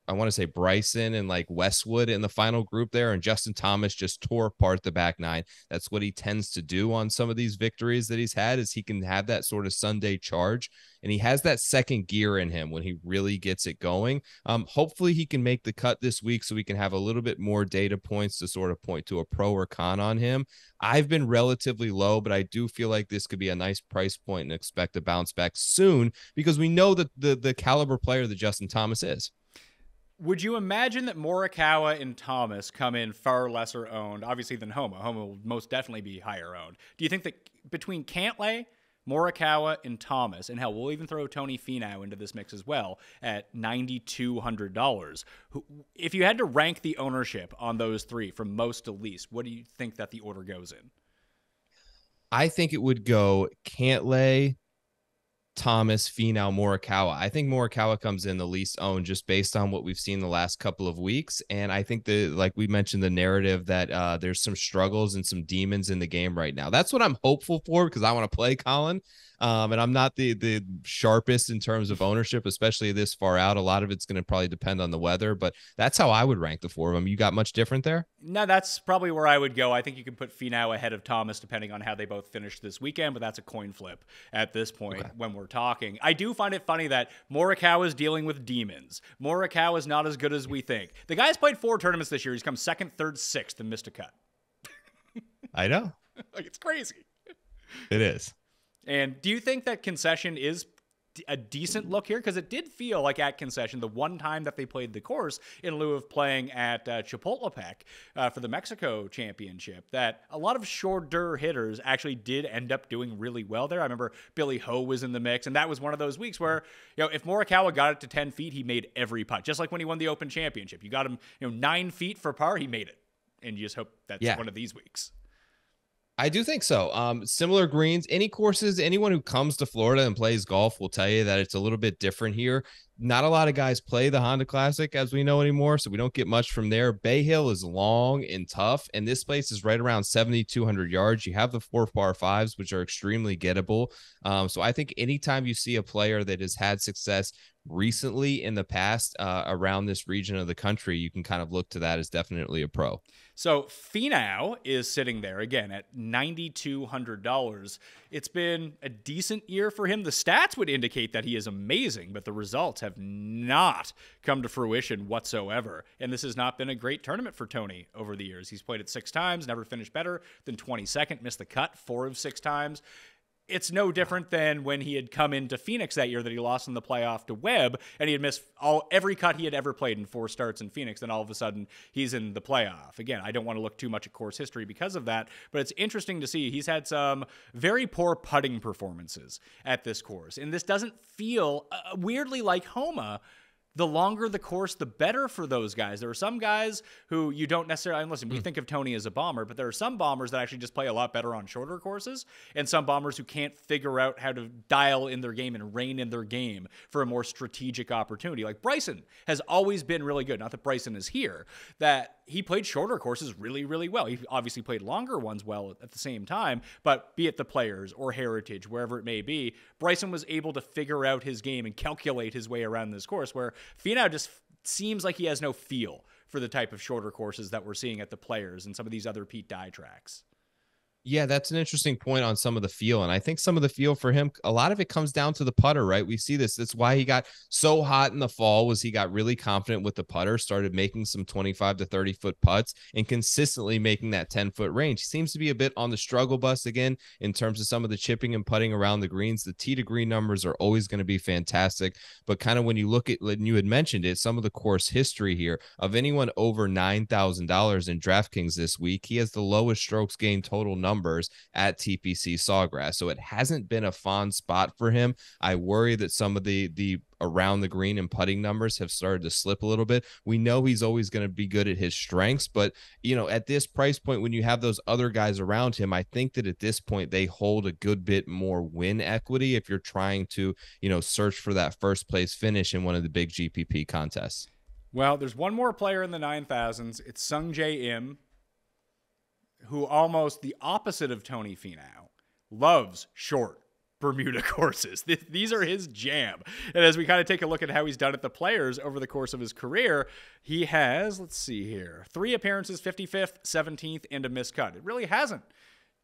S4: I want to say Bryson and like Westwood in the final group there. And Justin Thomas just tore apart the back nine. That's what he tends to do on some of these victories that he's had, is he can have that sort of Sunday charge. And he has that second gear in him when he really gets it going. Hopefully he can make the cut this week so we can have a little bit more data points to sort of point to a pro or con on him. I've been relatively low, but I do feel like this could be a nice price point and expect a bounce back soon because we know that the caliber player that Justin Thomas is.
S3: Would you imagine that Morikawa and Thomas come in far lesser owned, obviously, than Homa? Homa will most definitely be higher owned. Do you think that between Cantlay, Morikawa, and Thomas, and hell, we'll even throw Tony Finau into this mix as well at $9,200. If you had to rank the ownership on those three from most to least, what do you think that the order goes in?
S4: I think it would go Cantlay, Thomas, Finau, Morikawa. I think Morikawa comes in the least owned just based on what we've seen the last couple of weeks. And I think like we mentioned, the narrative that there's some struggles and some demons in the game right now. That's what I'm hopeful for because I want to play Collin. And I'm not the sharpest in terms of ownership, especially this far out. A lot of it's going to probably depend on the weather, but that's how I would rank the four of them. You got much different there?
S3: No, that's probably where I would go. I think you can put Finau ahead of Thomas depending on how they both finish this weekend, but that's a coin flip at this point when we're talking. I do find it funny that Morikawa is dealing with demons. Morikawa is not as good as we think. The guy's played 4 tournaments this year. He's come 2nd, 3rd, 6th and missed a cut.
S4: I know.
S3: Like, it's crazy.
S4: It is.
S3: And do you think that Concession is a decent look here? Because it did feel like at Concession, the one time that they played the course in lieu of playing at Chapultepec for the Mexico Championship, that a lot of shorter hitters actually did end up doing really well there. I remember Billy Ho was in the mix, and that was one of those weeks where, you know, if Morikawa got it to 10 feet, he made every putt. Just like when he won the Open Championship. You got him, 9 feet for par, he made it. And you just hope that's one of these weeks.
S4: I do think so. Similar greens, any courses, anyone who comes to Florida and plays golf will tell you that it's a little bit different here. Not a lot of guys play the Honda Classic as we know anymore, so we don't get much from there. Bay Hill is long and tough, and this place is right around 7,200 yards. You have the 4 par 5s, which are extremely gettable. So I think anytime you see a player that has had success recently in the past around this region of the country, you can kind of look to that as definitely a pro.
S3: So Finau is sitting there again at $9,200. It's been a decent year for him. The stats would indicate that he is amazing, but the results have not come to fruition whatsoever. And this has not been a great tournament for Tony over the years. He's played it 6 times, never finished better than 22nd, missed the cut 4 of 6 times. it's no different than when he had come into Phoenix that year that he lost in the playoff to Webb, and he had missed every cut he had ever played in 4 starts in Phoenix. Then all of a sudden he's in the playoff. Again, I don't want to look too much at course history because of that, but it's interesting to see he's had some very poor putting performances at this course. And this doesn't feel weirdly like Homa. The longer the course, the better for those guys. There are some guys who you don't necessarily, listen, we think of Tony as a bomber, but there are some bombers that actually just play a lot better on shorter courses, and some bombers who can't figure out how to dial in their game and rein in their game for a more strategic opportunity. Like Bryson has always been really good. Not that Bryson is here, that he played shorter courses really, really well. He obviously played longer ones well at the same time, but be it the Players or Heritage, wherever it may be, Bryson was able to figure out his game and calculate his way around this course, where Finau just seems like he has no feel for the type of shorter courses that we're seeing at the Players and some of these other Pete Dye tracks.
S4: Yeah, that's an interesting point on some of the feel. And I think some of the feel for him, a lot of it comes down to the putter, right? We see this. That's why he got so hot in the fall, was he got really confident with the putter, started making some 25 to 30 foot putts and consistently making that 10-foot range. He seems to be a bit on the struggle bus again in terms of some of the chipping and putting around the greens. The tee to green numbers are always going to be fantastic. But kind of when you look at, and you had mentioned it, some of the course history here of anyone over $9,000 in DraftKings this week, he has the lowest strokes gained total numbers at TPC Sawgrass. So it hasn't been a fond spot for him. I worry that some of the around the green and putting numbers have started to slip a little bit. We know he's always going to be good at his strengths, but you know, at this price point, when you have those other guys around him, I think that at this point they hold a good bit more win equity if you're trying to, you know, search for that first place finish in one of the big GPP contests.
S3: Well, there's one more player in the 9,000s. It's Sungjae Im, who, almost the opposite of Tony Finau, loves short Bermuda courses. These are his jam. And as we kind of take a look at how he's done at the Players over the course of his career, he has, let's see here, 3 appearances, 55th, 17th, and a missed cut. It really hasn't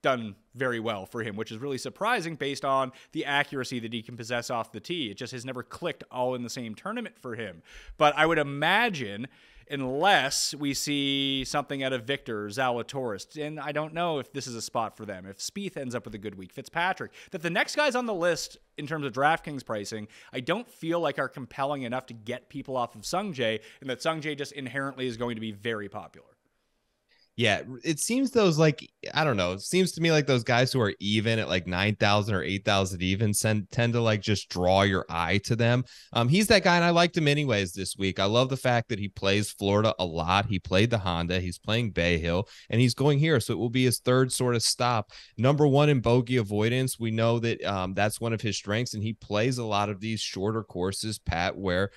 S3: done very well for him, which is really surprising based on the accuracy that he can possess off the tee. It just has never clicked all in the same tournament for him. But I would imagine, unless we see something out of Viktor Zalatoris, and I don't know if this is a spot for them, if Spieth ends up with a good week, Fitzpatrick, that the next guys on the list in terms of DraftKings pricing, I don't feel like are compelling enough to get people off of Sungjae, and that Sungjae just inherently is going to be very popular.
S4: Yeah, it seems those, like, I don't know, it seems to me like those guys who are even at like 9,000 or 8,000 even tend to like just draw your eye to them. He's that guy, and I liked him anyways this week. I love the fact that he plays Florida a lot. He played the Honda, he's playing Bay Hill, and he's going here, so it will be his third sort of stop. Number 1 in bogey avoidance. We know that that's one of his strengths, and he plays a lot of these shorter courses, Pat, where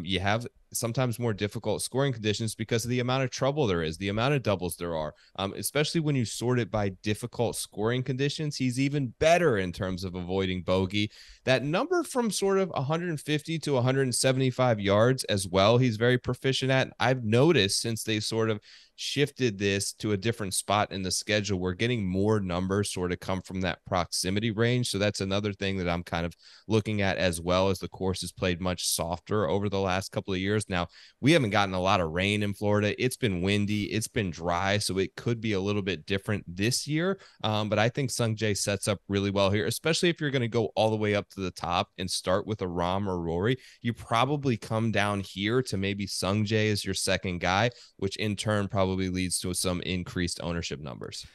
S4: you have sometimes more difficult scoring conditions because of the amount of trouble there is, the amount of doubles there are, especially when you sort it by difficult scoring conditions. He's even better in terms of avoiding bogey. That number from sort of 150 to 175 yards as well, he's very proficient at. I've noticed since they sort of shifted this to a different spot in the schedule, we're getting more numbers sort of come from that proximity range. So that's another thing that I'm kind of looking at, as well as the course has played much softer over the last couple of years. Now, we haven't gotten a lot of rain in Florida. It's been windy, it's been dry, so it could be a little bit different this year. But I think Sungjae sets up really well here, especially if you're going to go all the way up to the top and start with a Rahm or Rory. You probably come down here to maybe Sungjae as your second guy, which in turn probably leads to some increased ownership numbers.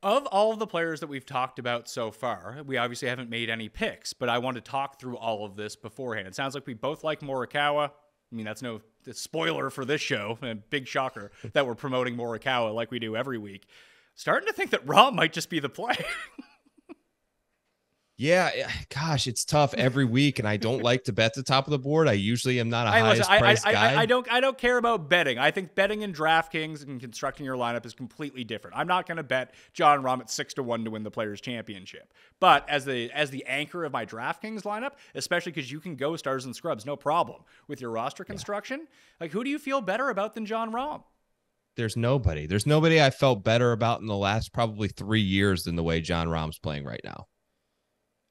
S3: Of all of the players that we've talked about so far, we obviously haven't made any picks, but I want to talk through all of this beforehand. It sounds like we both like Morikawa. I mean, that's no spoiler for this show, a big shocker that we're promoting Morikawa like we do every week. Starting to think that Rahm might just be the play.
S4: Yeah, gosh, it's tough every week, and I don't like to bet the top of the board. I usually am not a highest price guy.
S3: I don't care about betting. I think betting in DraftKings and constructing your lineup is completely different. I'm not going to bet Jon Rahm at 6-1 to win the Players Championship. But as the anchor of my DraftKings lineup, especially because you can go stars and scrubs, no problem with your roster construction. Like, who do you feel better about than Jon Rahm?
S4: There's nobody. There's nobody I felt better about in the last probably 3 years than the way Jon Rahm's playing right now.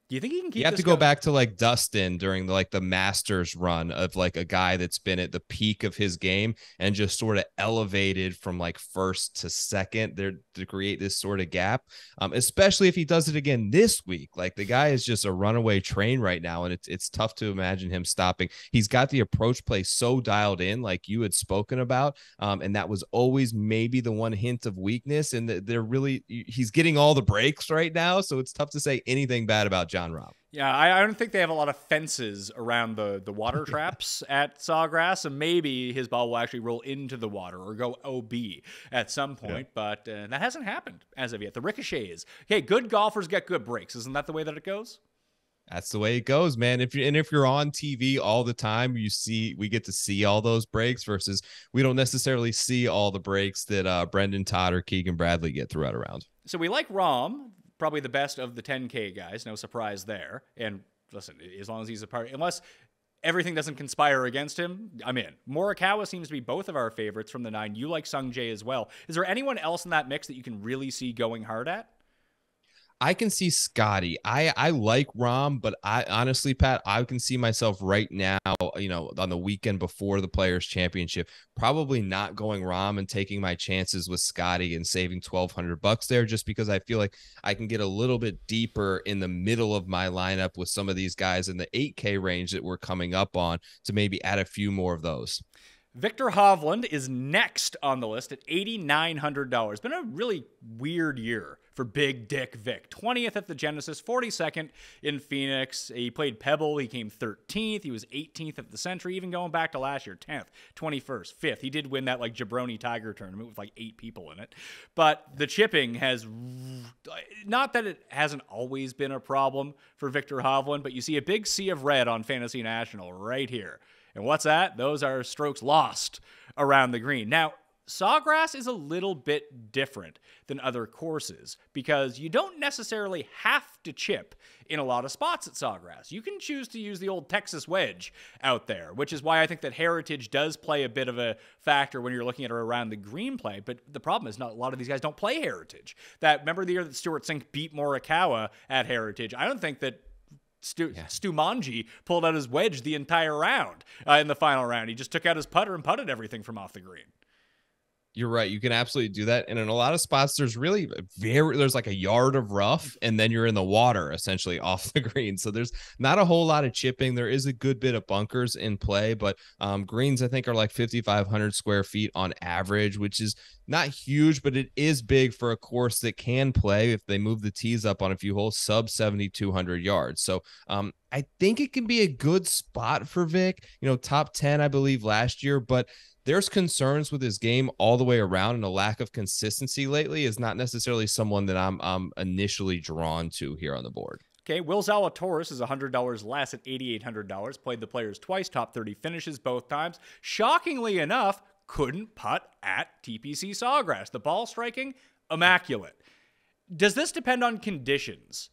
S3: Do you think he can keep
S4: You have
S3: this
S4: to go
S3: going?
S4: back to like Dustin during the Masters run of like a guy that's been at the peak of his game and just sort of elevated from like first to second there to create this sort of gap. Especially if he does it again this week. Like the guy is just a runaway train right now, and it's tough to imagine him stopping. He's got the approach play so dialed in, like you had spoken about, and that was always maybe the one hint of weakness. And he's getting all the breaks right now, so it's tough to say anything bad about Jon Rahm.
S3: Yeah, I don't think they have a lot of fences around the water traps at Sawgrass, and maybe his ball will actually roll into the water or go OB at some point, but that hasn't happened as of yet. The ricochets. Hey, good golfers get good breaks. Isn't that the way that it goes?
S4: That's the way it goes, man. If you're on TV all the time, we get to see all those breaks versus we don't necessarily see all the breaks that Brendan Todd or Keegan Bradley get throughout a round.
S3: So we like Rahm, probably the best of the 10K guys. No surprise there. And listen, as long as he's a part, unless everything doesn't conspire against him, I'm in. Morikawa seems to be both of our favorites from the 9. You like Sungjae as well. Is there anyone else in that mix that you can really see going hard at?
S4: I can see Scottie. I like Rahm, but I honestly, Pat, I can see myself right now, on the weekend before the Players Championship, probably not going Rahm and taking my chances with Scottie and saving $1,200 there, just because I feel like I can get a little bit deeper in the middle of my lineup with some of these guys in the 8K range that we're coming up on to maybe add a few more of those.
S3: Viktor Hovland is next on the list at $8,900. Been a really weird year for Big Dick Vic. 20th at the Genesis, 42nd in Phoenix. He played Pebble. He came 13th. He was 18th at the Century, even going back to last year, 10th, 21st, 5th. He did win that like Jabroni Tiger tournament with like 8 people in it. But the chipping has, not that it hasn't always been a problem for Viktor Hovland, but you see a big sea of red on Fantasy National right here. And what's that? Those are strokes lost around the green. Now, Sawgrass is a little bit different than other courses because you don't necessarily have to chip in a lot of spots at Sawgrass. You can choose to use the old Texas wedge out there, which is why I think that Heritage does play a bit of a factor when you're looking at it around the green play. But the problem is not a lot of these guys don't play Heritage. Remember the year that Stuart Sink beat Morikawa at Heritage? I don't think that Stu Manji pulled out his wedge the entire round in the final round. He just took out his putter and putted everything from off the green.
S4: You're right. You can absolutely do that. And in a lot of spots, there's like a yard of rough and then you're in the water essentially off the green. So there's not a whole lot of chipping. There is a good bit of bunkers in play, but greens, I think, are like 5,500 square feet on average, which is not huge, but it is big for a course that can play if they move the tees up on a few holes sub 7,200 yards. So I think it can be a good spot for Vic, top 10, I believe last year, but there's concerns with his game all the way around, and a lack of consistency lately is not necessarily someone that I'm initially drawn to here on the board.
S3: Okay, Will Zalatoris is $100 less at $8,800. Played the Players twice, top 30 finishes both times. Shockingly enough, couldn't putt at TPC Sawgrass. The ball striking, immaculate. Does this depend on conditions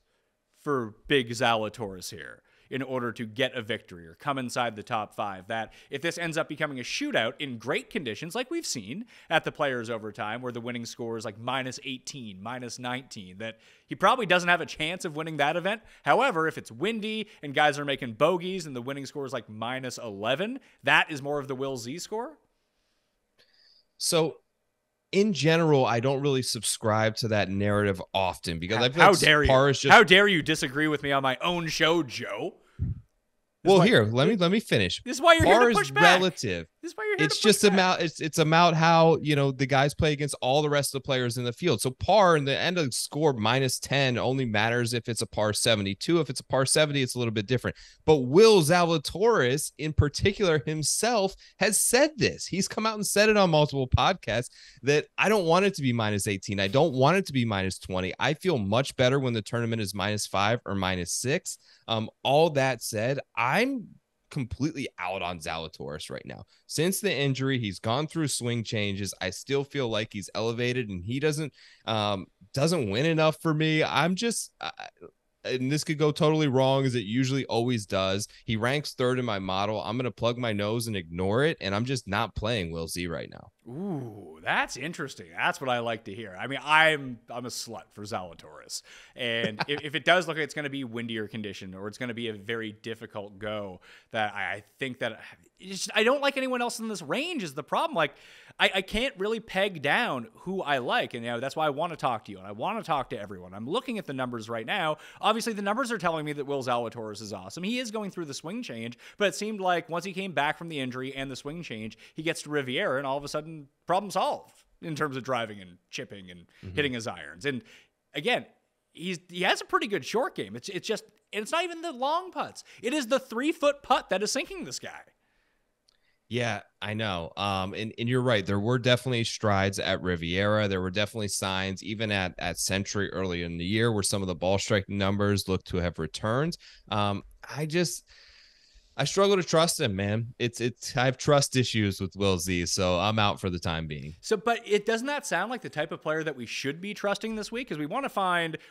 S3: for Big Zalatoris here in order to get a victory or come inside the top 5? That if this ends up becoming a shootout in great conditions, like we've seen at the Players Overtime, where the winning score is like -18, -19, that he probably doesn't have a chance of winning that event. However, if it's windy and guys are making bogeys and the winning score is like -11, that is more of the Will Z score.
S4: So in general, I don't really subscribe to that narrative often because I feel
S3: how
S4: like
S3: dare
S4: par
S3: you?
S4: is just,
S3: How dare you disagree with me on my own show, Joe?
S4: well, here, let me finish.
S3: This is why you're
S4: Par
S3: here to
S4: is
S3: push back.
S4: relative.
S3: This is why you're here
S4: It's
S3: to push
S4: just
S3: back.
S4: about it's about how the guys play against all the rest of the players in the field. So par in the end of the score -10 only matters if it's a par 72. If it's a par 70, it's a little bit different. But Will Zalatoris in particular himself has said this. He's come out and said it on multiple podcasts that I don't want it to be -18. I don't want it to be -20. I feel much better when the tournament is -5 or -6. All that said, I'm completely out on Zalatoris right now. Since the injury, he's gone through swing changes. I still feel like he's elevated and he doesn't win enough for me. I'm just and this could go totally wrong as it usually always does. He ranks 3rd in my model. I'm going to plug my nose and ignore it, and I'm just not playing Will Z right now.
S3: Ooh, that's interesting. That's what I like to hear. I mean, I'm a slut for Zalatoris. And if it does look like it's going to be windier condition or it's going to be a very difficult go, that I think that I don't like anyone else in this range is the problem. Like, I can't really peg down who I like. And that's why I want to talk to you and I want to talk to everyone. I'm looking at the numbers right now. Obviously, the numbers are telling me that Will Zalatoris is awesome. He is going through the swing change, but it seemed like once he came back from the injury and the swing change, he gets to Riviera and all of a sudden problem solved in terms of driving and chipping and hitting his irons. And again, he has a pretty good short game. It's just, and it's not even the long putts. It is the 3-foot putt that is sinking this guy.
S4: Yeah, I know. And you're right. There were definitely strides at Riviera. There were definitely signs even at Century early in the year where some of the ball striking numbers look to have returned. I struggle to trust him, man. I have trust issues with Will Z, so I'm out for the time being.
S3: So, but it doesn't that sound like the type of player that we should be trusting this week? Because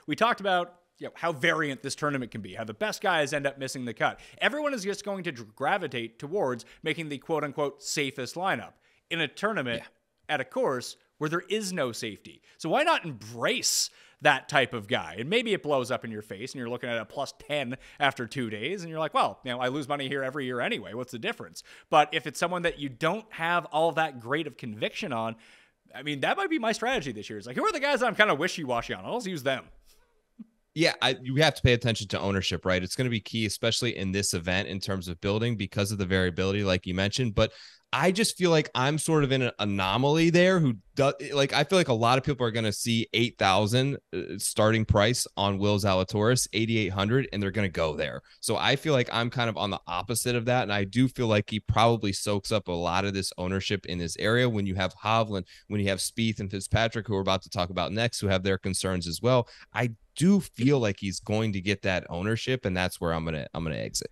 S3: we talked about how variant this tournament can be, how the best guys end up missing the cut. Everyone is just going to gravitate towards making the quote unquote safest lineup in a tournament at a course where there is no safety. So why not embrace that type of guy? And maybe it blows up in your face and you're looking at a +10 after 2 days and you're like, well, I lose money here every year anyway. What's the difference? But if it's someone that you don't have all that great of conviction on, I mean, that might be my strategy this year. It's like, who are the guys that I'm kind of wishy-washy on? I'll just use them.
S4: Yeah, you have to pay attention to ownership, right? It's going to be key, especially in this event in terms of building because of the variability, like you mentioned. But I just feel like I'm sort of in an anomaly there I feel like a lot of people are going to see 8,000 starting price on Will Zalatoris, 8,800, and they're going to go there. So I feel like I'm kind of on the opposite of that. And I do feel like he probably soaks up a lot of this ownership in this area when you have Hovland, when you have Spieth and Fitzpatrick, who we're about to talk about next, who have their concerns as well. I do feel like he's going to get that ownership, and that's where I'm going to exit.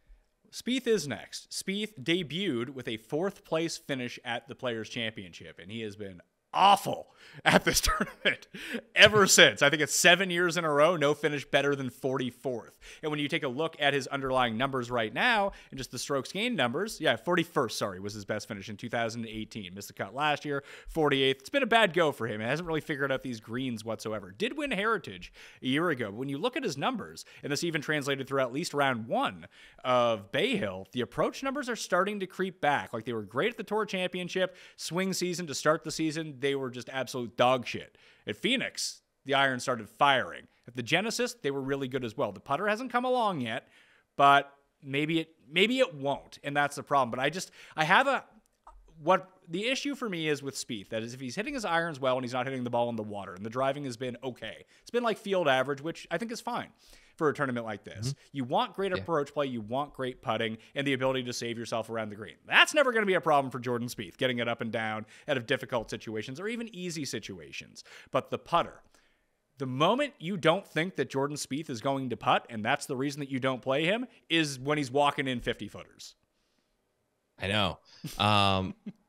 S3: Spieth is next. Spieth debuted with a 4th place finish at the Players Championship, and he has been awful at this tournament ever since. I think it's 7 years in a row, no finish better than 44th. And when you take a look at his underlying numbers right now and just the strokes gained numbers, 41st, was his best finish in 2018. Missed the cut last year, 48th. It's been a bad go for him. He hasn't really figured out these greens whatsoever. Did win Heritage a year ago. But when you look at his numbers, and this even translated through at least round 1 of Bay Hill, the approach numbers are starting to creep back. Like they were great at the Tour Championship, swing season to start the season. They were just absolute dog shit. At Phoenix, the iron started firing. At the Genesis, they were really good as well. The putter hasn't come along yet, but maybe it won't, and that's the problem. But what the issue for me is with Spieth, that is if he's hitting his irons well and he's not hitting the ball in the water, and the driving has been okay. It's been like field average, which I think is fine for a tournament like this. You want great approach play, you want great putting, and the ability to save yourself around the green. That's never going to be a problem for Jordan Spieth, getting it up and down out of difficult situations or even easy situations. But the putter, the moment you don't think that Jordan Spieth is going to putt, and that's the reason that you don't play him, is when he's walking in 50-footers.
S4: I know.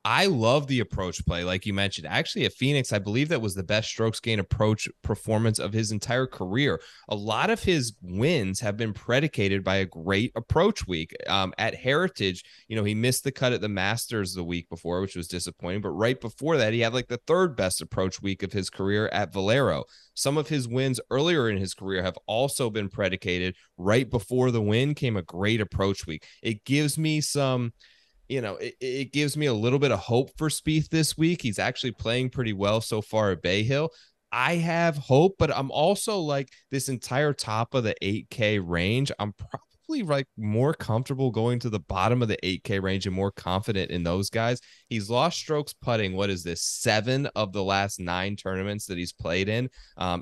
S4: I love the approach play, like you mentioned. Actually, at Phoenix, I believe that was the best strokes gain approach performance of his entire career. A lot of his wins have been predicated by a great approach week. At Heritage, he missed the cut at the Masters the week before, which was disappointing. But right before that, he had like the 3rd best approach week of his career at Valero. Some of his wins earlier in his career have also been predicated. Right before the win came a great approach week. It gives me some... it gives me a little bit of hope for Spieth this week. He's actually playing pretty well so far at Bay Hill. I have hope, but I'm also like this entire top of the 8K range. I'm probably like more comfortable going to the bottom of the 8K range and more confident in those guys. He's lost strokes putting. What is this? 7 of the last 9 tournaments that he's played in.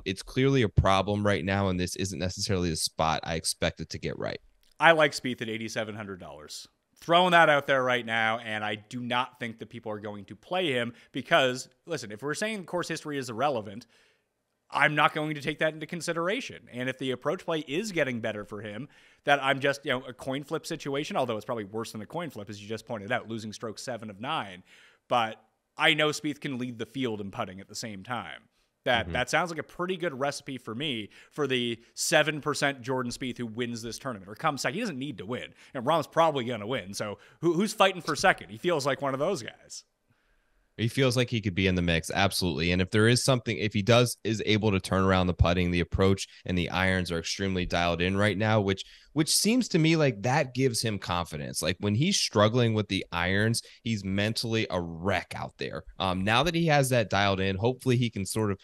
S4: It's clearly a problem right now, and this isn't necessarily the spot I expected to get right.
S3: I like Spieth at $8,700. Throwing that out there right now, and I do not think that people are going to play him because, listen, if we're saying course history is irrelevant, I'm not going to take that into consideration. And if the approach play is getting better for him, that I'm just, a coin flip situation, although it's probably worse than a coin flip, as you just pointed out, losing stroke 7 of 9. But I know Spieth can lead the field in putting at the same time. That sounds like a pretty good recipe for me for the 7% Jordan Spieth who wins this tournament or comes second. He doesn't need to win, and Rahm's probably going to win. So who's fighting for second? He feels like one of those guys.
S4: He feels like he could be in the mix. Absolutely. And if there is something, if he is able to turn around the putting, the approach and the irons are extremely dialed in right now, which seems to me like that gives him confidence. Like when he's struggling with the irons, he's mentally a wreck out there. Now that he has that dialed in, hopefully he can sort of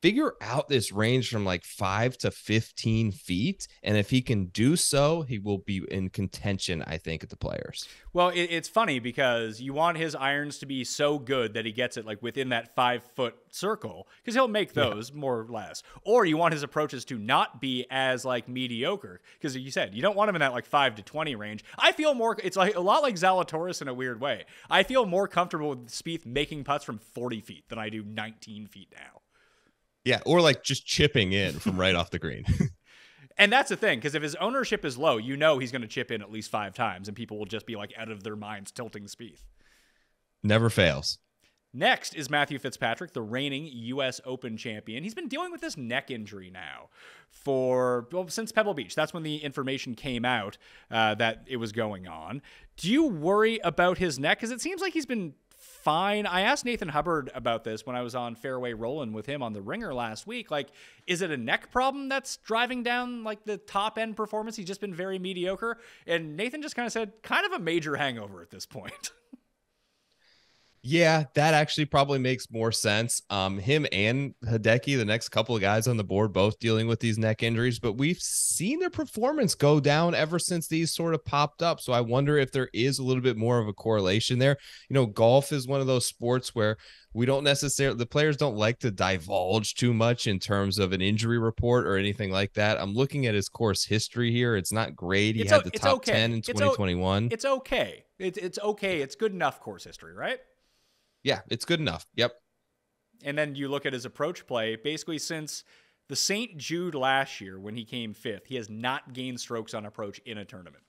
S4: figure out this range from like 5 to 15 feet. And if he can do so, he will be in contention, I think, at the Players.
S3: Well, it's funny because you want his irons to be so good that he gets it like within that 5-foot circle, because he'll make those more or less. Or you want his approaches to not be as like mediocre, because you said you don't want him in that like 5 to 20 range. I feel more, it's like a lot like Zalatoris in a weird way. I feel more comfortable with Spieth making putts from 40 feet than I do 19 feet now.
S4: Yeah, or like just chipping in from right off the green.
S3: And that's the thing, because if his ownership is low, you know he's going to chip in at least 5 times, and people will just be like out of their minds tilting Spieth.
S4: Never fails.
S3: Next is Matthew Fitzpatrick, the reigning U.S. Open champion. He's been dealing with this neck injury now since Pebble Beach. That's when the information came out that it was going on. Do you worry about his neck? Because it seems like he's been fine. I asked Nathan Hubbard about this when I was on Fairway Rollin' with him on the Ringer last week. Like, is it a neck problem that's driving down like the top end performance? He's just been very mediocre. And Nathan just kind of said, kind of a major hangover at this point.
S4: Yeah, that actually probably makes more sense. Him and Hideki, the next couple of guys on the board, both dealing with these neck injuries, but we've seen their performance go down ever since these sort of popped up. So I wonder if there is a little bit more of a correlation there. You know, golf is one of those sports where we don't necessarily, the players don't like to divulge too much in terms of an injury report or anything like that. I'm looking at his course history here. It's not great. He had the top 10 in 2021.
S3: It's okay. It's okay. It's good enough course history, right?
S4: Yeah, it's good enough. Yep.
S3: And then you look at his approach play. Basically, since the St. Jude last year when he came 5th, he has not gained strokes on approach in a tournament.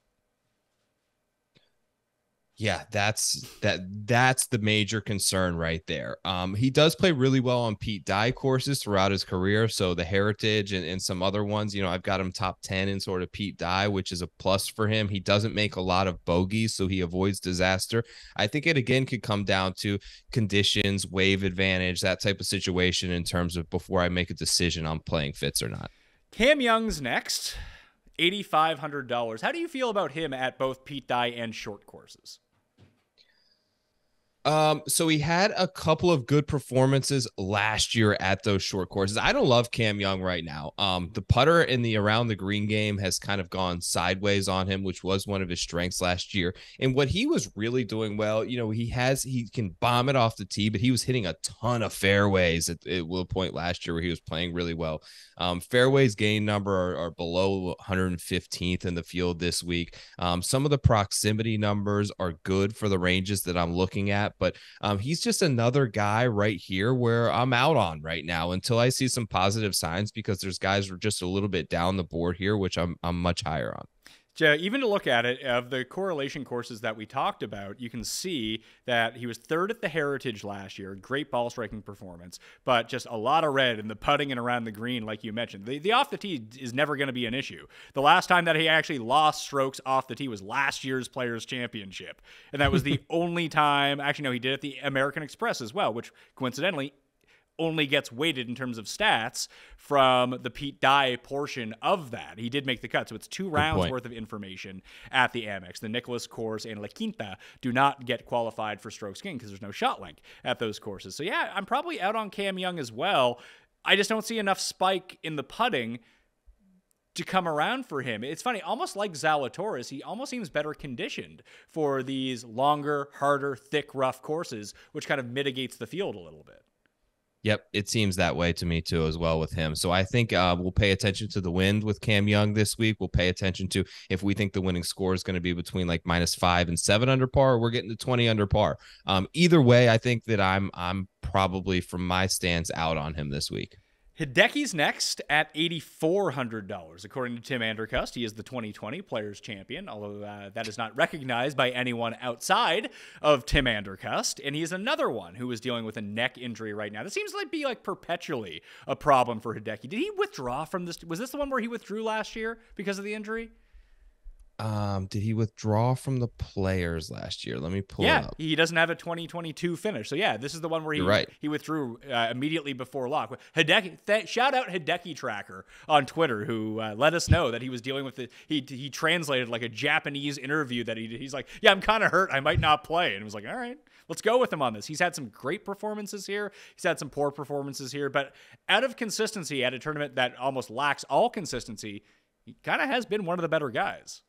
S4: Yeah, that's the major concern right there. He does play really well on Pete Dye courses throughout his career. So the Heritage and some other ones, you know, I've got him top 10 in sort of Pete Dye, which is a plus for him. He doesn't make a lot of bogeys, so he avoids disaster. I think it again could come down to conditions, wave advantage, that type of situation in terms of before I make a decision on playing Fitz or not.
S3: Cam Young's next, $8,500. How do you feel about him at both Pete Dye and short courses?
S4: So he had a couple of good performances last year at those short courses. I don't love Cam Young right now. The putter in the around the green game has kind of gone sideways on him, which was one of his strengths last year. And what he was really doing well, you know, he can bomb it off the tee, but he was hitting a ton of fairways at one point last year where he was playing really well. Fairways gain number are below 115th in the field this week. Some of the proximity numbers are good for the ranges that I'm looking at. But he's just another guy right here where I'm out on right now until I see some positive signs, because there's guys who are just a little bit down the board here, which I'm much higher on.
S3: Even to look at it, of the correlation courses that we talked about, you can see that he was 3rd at the Heritage last year. Great ball striking performance, but just a lot of red in the putting and around the green, like you mentioned. The off the tee is never going to be an issue. The last time that he actually lost strokes off the tee was last year's Players Championship. And that was the only time, actually, no, he did it at the American Express as well, which coincidentally only gets weighted in terms of stats from the Pete Dye portion of that. He did make the cut, so it's 2 rounds worth of information at the Amex. The Nicholas course and La Quinta do not get qualified for strokes gained because there's no shot link at those courses. So yeah, I'm probably out on Cam Young as well. I just don't see enough spike in the putting to come around for him. It's funny, almost like Zalatoris, he almost seems better conditioned for these longer, harder, thick, rough courses, which kind of mitigates the field a little bit.
S4: Yep, it seems that way to me too as well with him. So I think we'll pay attention to the wind with Cam Young this week. We'll pay attention to if we think the winning score is going to be between like -5 and 7 under par, or we're getting to 20 under par. Either way, I think that I'm probably, from my stance, out on him this week.
S3: Hideki's next at $8,400. According to Tim Andercust, he is the 2020 Players Champion, although that is not recognized by anyone outside of Tim Andercust. And he is another one who is dealing with a neck injury right now. This seems to be like perpetually a problem for Hideki. Did he withdraw from this? Was this the one where he withdrew last year because of the injury?
S4: Did he withdraw from the Players last year? Let me pull it
S3: Yeah,
S4: up.
S3: he doesn't have a 2022 finish. So yeah, this is the one where
S4: You're right.
S3: he withdrew immediately before lock. Hideki, shout out Hideki Tracker on Twitter, who let us know that he was dealing with it. He translated like a Japanese interview that he's like, yeah, I'm kind of hurt, I might not play, and it was like, all right, let's go with him on this. He's had some great performances here. He's had some poor performances here, but out of consistency at a tournament that almost lacks all consistency, he kind of has been one of the better guys.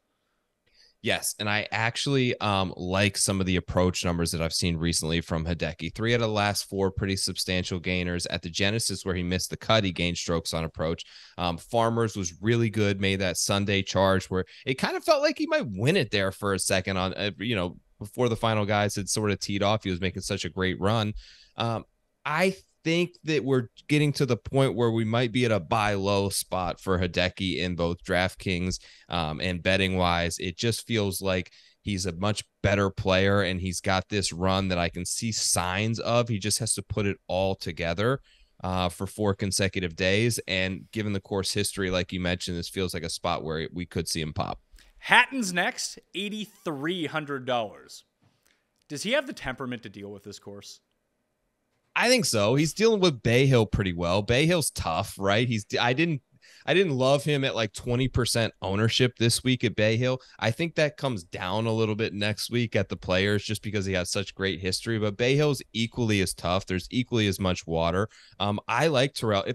S4: Yes, and I actually like some of the approach numbers that I've seen recently from Hideki. 3 out of the last 4 pretty substantial gainers. At the Genesis, where he missed the cut, he gained strokes on approach. Farmers was really good, made that Sunday charge where it kind of felt like he might win it there for a second on, before the final guys had sort of teed off. He was making such a great run. I think that we're getting to the point where we might be at a buy low spot for Hideki in both DraftKings and betting wise. It just feels like he's a much better player and he's got this run that I can see signs of. He just has to put it all together for 4 consecutive days. And given the course history, like you mentioned, this feels like a spot where we could see him pop.
S3: Hatton's next, $8,300. Does he have the temperament to deal with this course?
S4: I think so. He's dealing with Bay Hill pretty well. Bay Hill's tough, right? I didn't love him at like 20% ownership this week at Bay Hill. I think that comes down a little bit next week at the Players just because he has such great history. But Bay Hill's equally as tough. There's equally as much water. I like Tyrrell.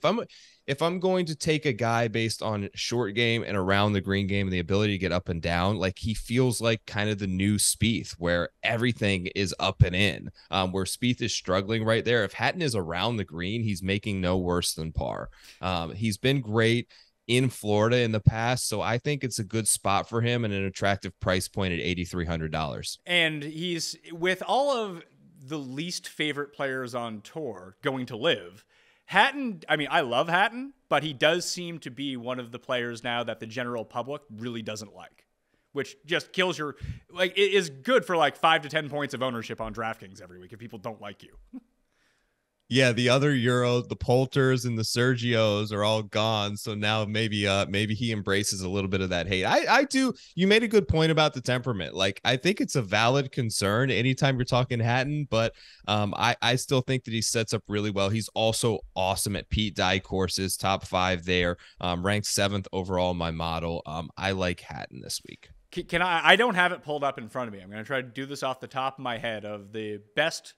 S4: If I'm going to take a guy based on short game and around the green game and the ability to get up and down, like he feels like kind of the new Spieth where everything is up and in, where Spieth is struggling right there. If Hatton is around the green, he's making no worse than par. He's been great in Florida in the past, so I think it's a good spot for him and an attractive price point at $8,300.
S3: And he's with all of the least favorite players on tour going to live. Hatton, I mean, I love Hatton, but he does seem to be one of the players now that the general public really doesn't like, which just kills your, like, it is good for like 5 to 10 points of ownership on DraftKings every week if people don't like you.
S4: Yeah, the other Euros, the Poulters and the Sergios are all gone. So now maybe he embraces a little bit of that hate. I do. You made a good point about the temperament. Like, I think it's a valid concern anytime you're talking Hatton, but I still think that he sets up really well. He's also awesome at Pete Dye courses, top 5 there, ranked 7th overall in my model. I like Hatton this week.
S3: Can I don't have it pulled up in front of me. I'm going to try to do this off the top of my head of the best.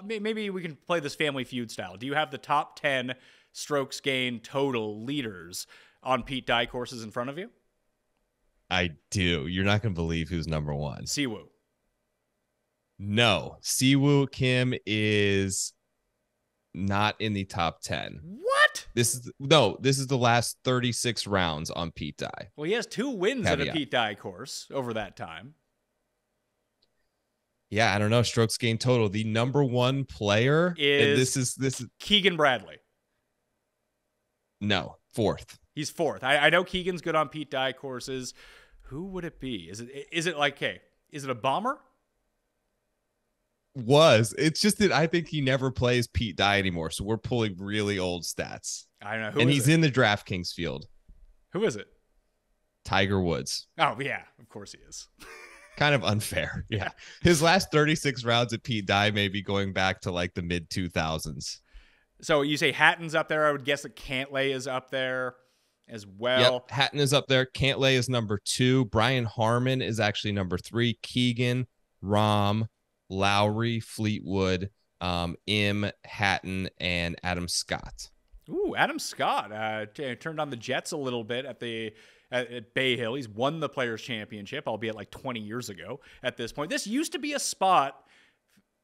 S3: Maybe we can play this Family Feud style. Do you have the top 10 strokes gained total leaders on Pete Dye courses in front of you?
S4: I do. You're not going to believe who's number 1.
S3: Siwoo.
S4: No. Siwoo Kim is not in the top 10.
S3: What?
S4: This is the last 36 rounds on Pete Dye.
S3: Well, he has 2 wins
S4: Caveat.
S3: at a Pete Dye course over that time.
S4: Yeah, I don't know. Strokes gained total. The number 1 player
S3: is
S4: this is
S3: Keegan Bradley.
S4: No, 4th.
S3: He's 4th. I know Keegan's good on Pete Dye courses. Who would it be? Is it like, hey, is it a bomber?
S4: It's just that I think he never plays Pete Dye anymore. So we're pulling really old stats.
S3: I don't know.
S4: And he's in the DraftKings field.
S3: Who is it?
S4: Tiger Woods.
S3: Oh, yeah. Of course he is.
S4: Kind of unfair. Yeah. His last 36 rounds at Pete Dye may be going back to like the mid 2000s.
S3: So you say Hatton's up there. I would guess that Cantlay is up there as well.
S4: Yep. Hatton is up there. Cantlay is number 2. Brian Harman is actually number 3. Keegan, Rahm, Lowry, Fleetwood, Im, Hatton, and Adam Scott.
S3: Ooh, Adam Scott turned on the Jets a little bit at Bay Hill. He's won the Players Championship, albeit like 20 years ago at this point. This used to be a spot,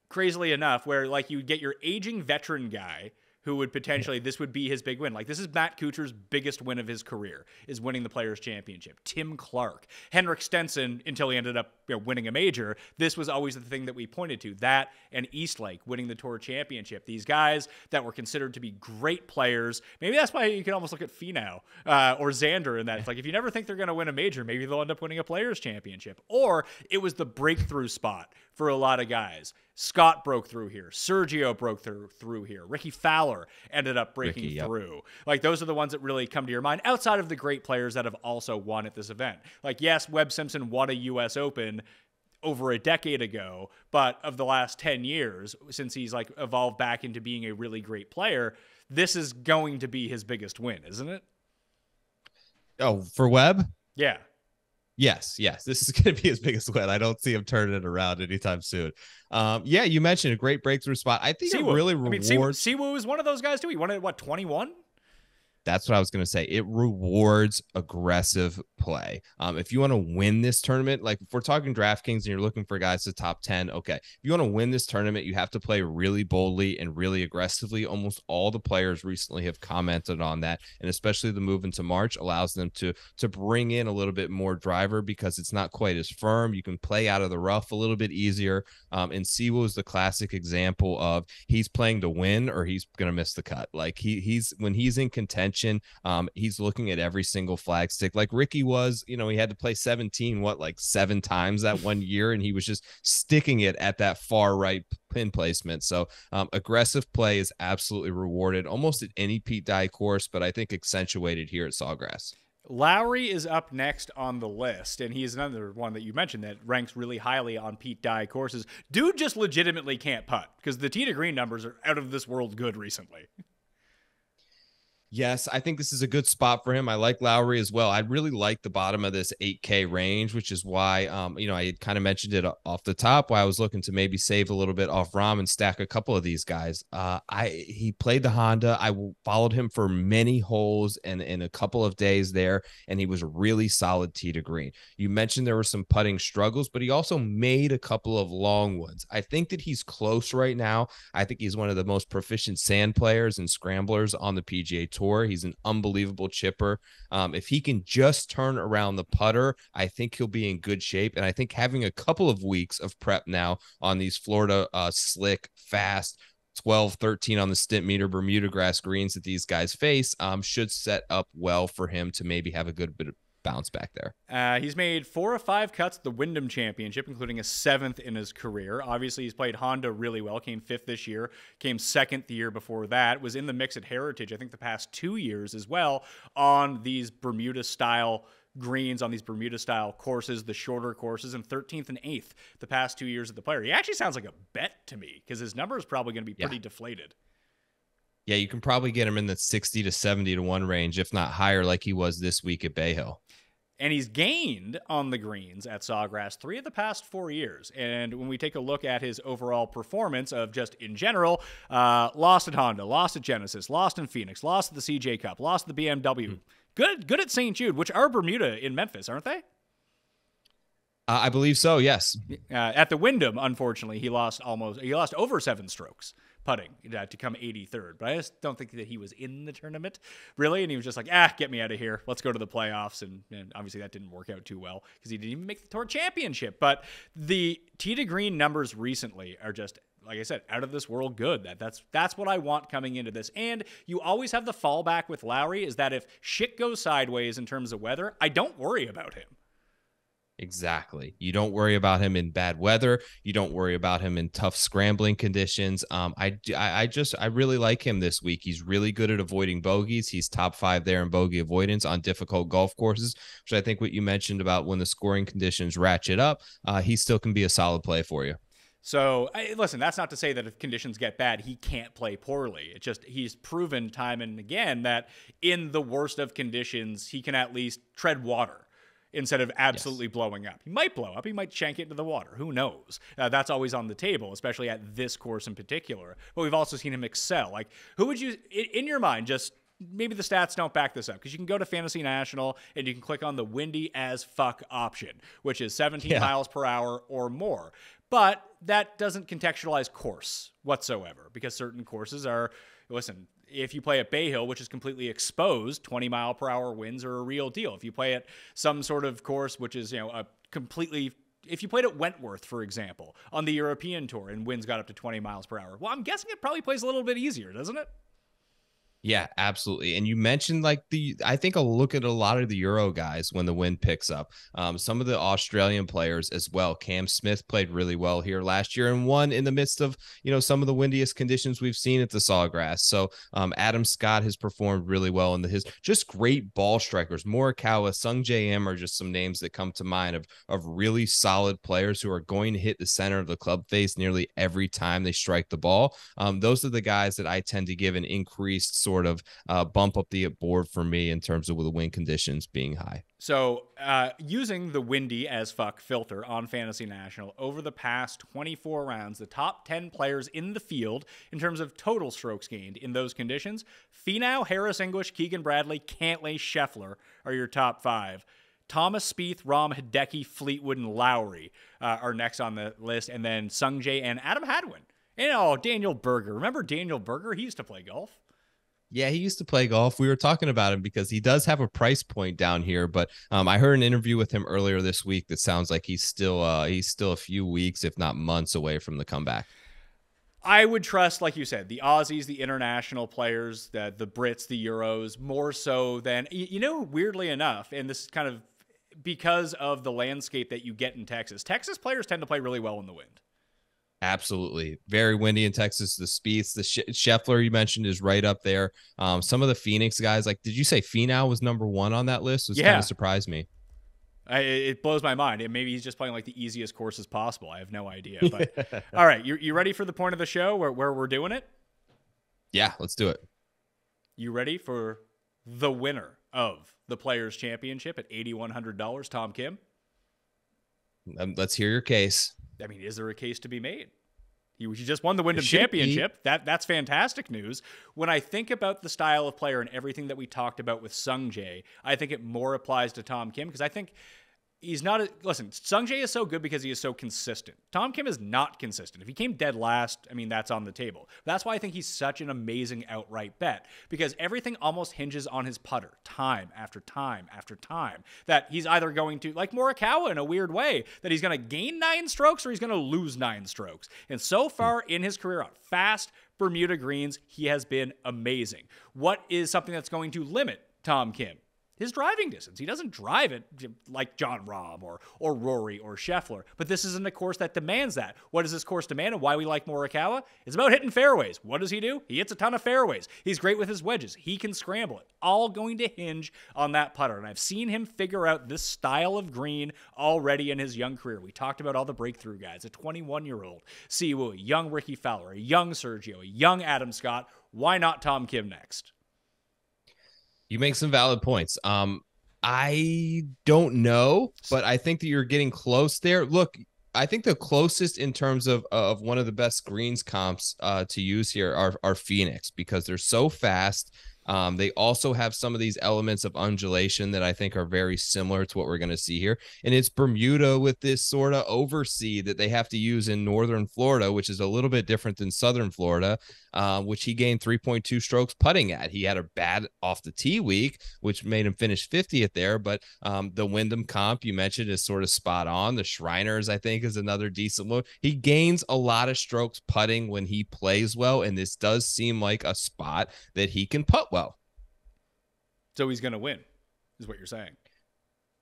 S3: crazily enough, where like you would get your aging veteran guy who would potentially, this would be his big win. Like, this is Matt Kuchar's biggest win of his career, is winning the Players Championship. Tim Clark. Henrik Stenson, until he ended up winning a major, this was always the thing that we pointed to. That and Eastlake winning the Tour Championship. These guys that were considered to be great players. Maybe that's why you can almost look at Finau or Xander in that. It's like, if you never think they're going to win a major, maybe they'll end up winning a Players Championship. Or it was the breakthrough spot for a lot of guys. Scott broke through here. Sergio broke through here. Rickie Fowler Fowler ended up breaking through. Like, those are the ones that really come to your mind outside of the great players that have also won at this event. Like, yes, Webb Simpson won a U.S. Open over a decade ago, but of the last 10 years, since he's like evolved back into being a really great player, this is going to be his biggest win, isn't it?
S4: Oh, for Webb?
S3: Yeah.
S4: Yes. This is going to be his biggest win. I don't see him turning it around anytime soon. Yeah, you mentioned a great breakthrough spot. I think it really rewards.
S3: Siwoo is one of those guys too. He won at what, 21?
S4: That's what I was going to say. It rewards aggressive play. If you want to win this tournament, like if we're talking DraftKings and you're looking for guys to top 10, okay. If you want to win this tournament, you have to play really boldly and really aggressively. Almost all the players recently have commented on that, and especially the move into March allows them to bring in a little bit more driver because it's not quite as firm. You can play out of the rough a little bit easier. And Siwoo is the classic example of he's playing to win or he's going to miss the cut. Like he's when he's in contention, he's looking at every single flag stick like Rickie was. He had to play 17 like 7 times that one year, and he was just sticking it at that far right pin placement. So aggressive play is absolutely rewarded almost at any Pete Dye course, but I think accentuated here at Sawgrass.
S3: Lowry is up next on the list, and he's another one that you mentioned that ranks really highly on Pete Dye courses. Dude just legitimately can't putt because the tee to green numbers are out of this world good recently.
S4: Yes, I think this is a good spot for him. I like Lowry as well. I really like the bottom of this 8K range, which is why, I had kind of mentioned it off the top, why I was looking to maybe save a little bit off Rahm and stack a couple of these guys. He played the Honda. I followed him for many holes and in a couple of days there, and he was a really solid tee to green. You mentioned there were some putting struggles, but he also made a couple of long ones. I think that he's close right now. I think he's one of the most proficient sand players and scramblers on the PGA Tour. He's an unbelievable chipper. If he can just turn around the putter, I think he'll be in good shape. And I think having a couple of weeks of prep now on these Florida slick, fast, 12, 13 on the stint meter Bermuda grass greens that these guys face should set up well for him to maybe have a good bit of bounce back there.
S3: He's made 4 of 5 cuts at the Wyndham Championship, including a 7th in his career. Obviously, he's played Honda really well. Came 5th this year. Came 2nd the year before that. Was in the mix at Heritage, I think, the past 2 years as well on these Bermuda-style greens, on these Bermuda-style courses, the shorter courses, and 13th and 8th the past 2 years of the player. He actually sounds like a bet to me because his number is probably going to be pretty deflated.
S4: Yeah, you can probably get him in the 60 to 70 to 1 range, if not higher, like he was this week at Bay Hill.
S3: And he's gained on the greens at Sawgrass 3 of the past 4 years. And when we take a look at his overall performance of just in general, lost at Honda, lost at Genesis, lost in Phoenix, lost at the CJ Cup, lost at the BMW. Good at St. Jude, which are Bermuda in Memphis, aren't they?
S4: I believe so, yes.
S3: At the Wyndham, unfortunately, he lost over 7 strokes putting to come 83rd. But I just don't think that he was in the tournament, really. And he was just like, get me out of here. Let's go to the playoffs. And obviously that didn't work out too well because he didn't even make the Tour Championship. But the tee to green numbers recently are just, like I said, out of this world good. That's what I want coming into this. And you always have the fallback with Lowry is that if shit goes sideways in terms of weather, I don't worry about him.
S4: Exactly. You don't worry about him in bad weather. You don't worry about him in tough scrambling conditions. I really like him this week. He's really good at avoiding bogeys. He's top 5 there in bogey avoidance on difficult golf courses, which I think what you mentioned about when the scoring conditions ratchet up, he still can be a solid play for you.
S3: So, listen, that's not to say that if conditions get bad, he can't play poorly. It's just he's proven time and again that in the worst of conditions, he can at least tread water instead of absolutely blowing up. He might blow up. He might shank it into the water. Who knows? That's always on the table, especially at this course in particular. But we've also seen him excel. Like, who would you, in your mind, just maybe the stats don't back this up, because you can go to Fantasy National and you can click on the windy as fuck option, which is 17 miles per hour or more. But that doesn't contextualize course whatsoever, because certain courses are, listen, if you play at Bay Hill, which is completely exposed, 20 mile per hour winds are a real deal. If you play at some sort of course, which is, if you played at Wentworth, for example, on the European Tour and winds got up to 20 miles per hour, well, I'm guessing it probably plays a little bit easier, doesn't it?
S4: Yeah, absolutely. And you mentioned like I think I'll look at a lot of the Euro guys when the wind picks up. Some of the Australian players as well. Cam Smith played really well here last year and won in the midst of, some of the windiest conditions we've seen at the Sawgrass. So Adam Scott has performed really well in his just great ball strikers. Morikawa, Sungjae Im are just some names that come to mind of really solid players who are going to hit the center of the club face nearly every time they strike the ball. Those are the guys that I tend to give an increased sort of bump up the board for me in terms of the wind conditions being high.
S3: So using the windy as fuck filter on Fantasy National, over the past 24 rounds, the top 10 players in the field in terms of total strokes gained in those conditions, Finau, Harris English, Keegan Bradley, Cantlay, Scheffler are your top 5. Thomas, Spieth, Rahm, Hideki, Fleetwood, and Lowry are next on the list, and then Sungjae and Adam Hadwin. And Daniel Berger. Remember Daniel Berger? He used to play golf.
S4: Yeah, he used to play golf. We were talking about him because he does have a price point down here, but I heard an interview with him earlier this week that sounds like he's still a few weeks, if not months, away from the comeback.
S3: I would trust, like you said, the Aussies, the international players, the Brits, the Euros, more so than, weirdly enough, and this is kind of because of the landscape that you get in Texas. Texas players tend to play really well in the wind.
S4: Absolutely. Very windy in Texas. The Spieth, the Scheffler you mentioned is right up there. Some of the Phoenix guys, like, did you say Finau was number 1 on that list? Kind of surprised me.
S3: It blows my mind. And maybe he's just playing like the easiest courses possible. I have no idea. But all right, you ready for the point of the show where we're doing it?
S4: Yeah, let's do it.
S3: You ready for the winner of the Players Championship at $8,100, Tom Kim?
S4: Let's hear your case.
S3: I mean, is there a case to be made? He just won the Wyndham Championship. That's fantastic news. When I think about the style of player and everything that we talked about with Sungjae, I think it more applies to Tom Kim because I think he's not listen, Sungjae is so good because he is so consistent. Tom Kim is not consistent. If he came dead last, I mean, that's on the table. That's why I think he's such an amazing outright bet, because everything almost hinges on his putter time after time after time, that he's either going to, like Morikawa in a weird way, that he's going to gain 9 strokes or he's going to lose 9 strokes. And so far in his career on fast Bermuda greens, he has been amazing. What is something that's going to limit Tom Kim? His driving distance. He doesn't drive it like Jon Rahm or Rory or Scheffler, but this isn't a course that demands that. What does this course demand and why we like Morikawa? It's about hitting fairways. What does he do? He hits a ton of fairways. He's great with his wedges. He can scramble it. All going to hinge on that putter, and I've seen him figure out this style of green already in his young career. We talked about all the breakthrough guys, a 21-year-old Siwoo, a young Rickie Fowler, a young Sergio, a young Adam Scott. Why not Tom Kim next?
S4: You make some valid points. I don't know, but I think that you're getting close there. Look, I think the closest in terms of one of the best greens comps to use here are Phoenix, because they're so fast. They also have some of these elements of undulation that I think are very similar to what we're going to see here. And it's Bermuda with this sort of oversea that they have to use in northern Florida, which is a little bit different than southern Florida, which he gained 3.2 strokes putting at. He had a bad off the tee week, which made him finish 50th there. But the Wyndham comp you mentioned is sort of spot on. The Shriners, I think, is another decent one. He gains a lot of strokes putting when he plays well, and this does seem like a spot that he can putt well.
S3: So he's going to win, is what you're saying.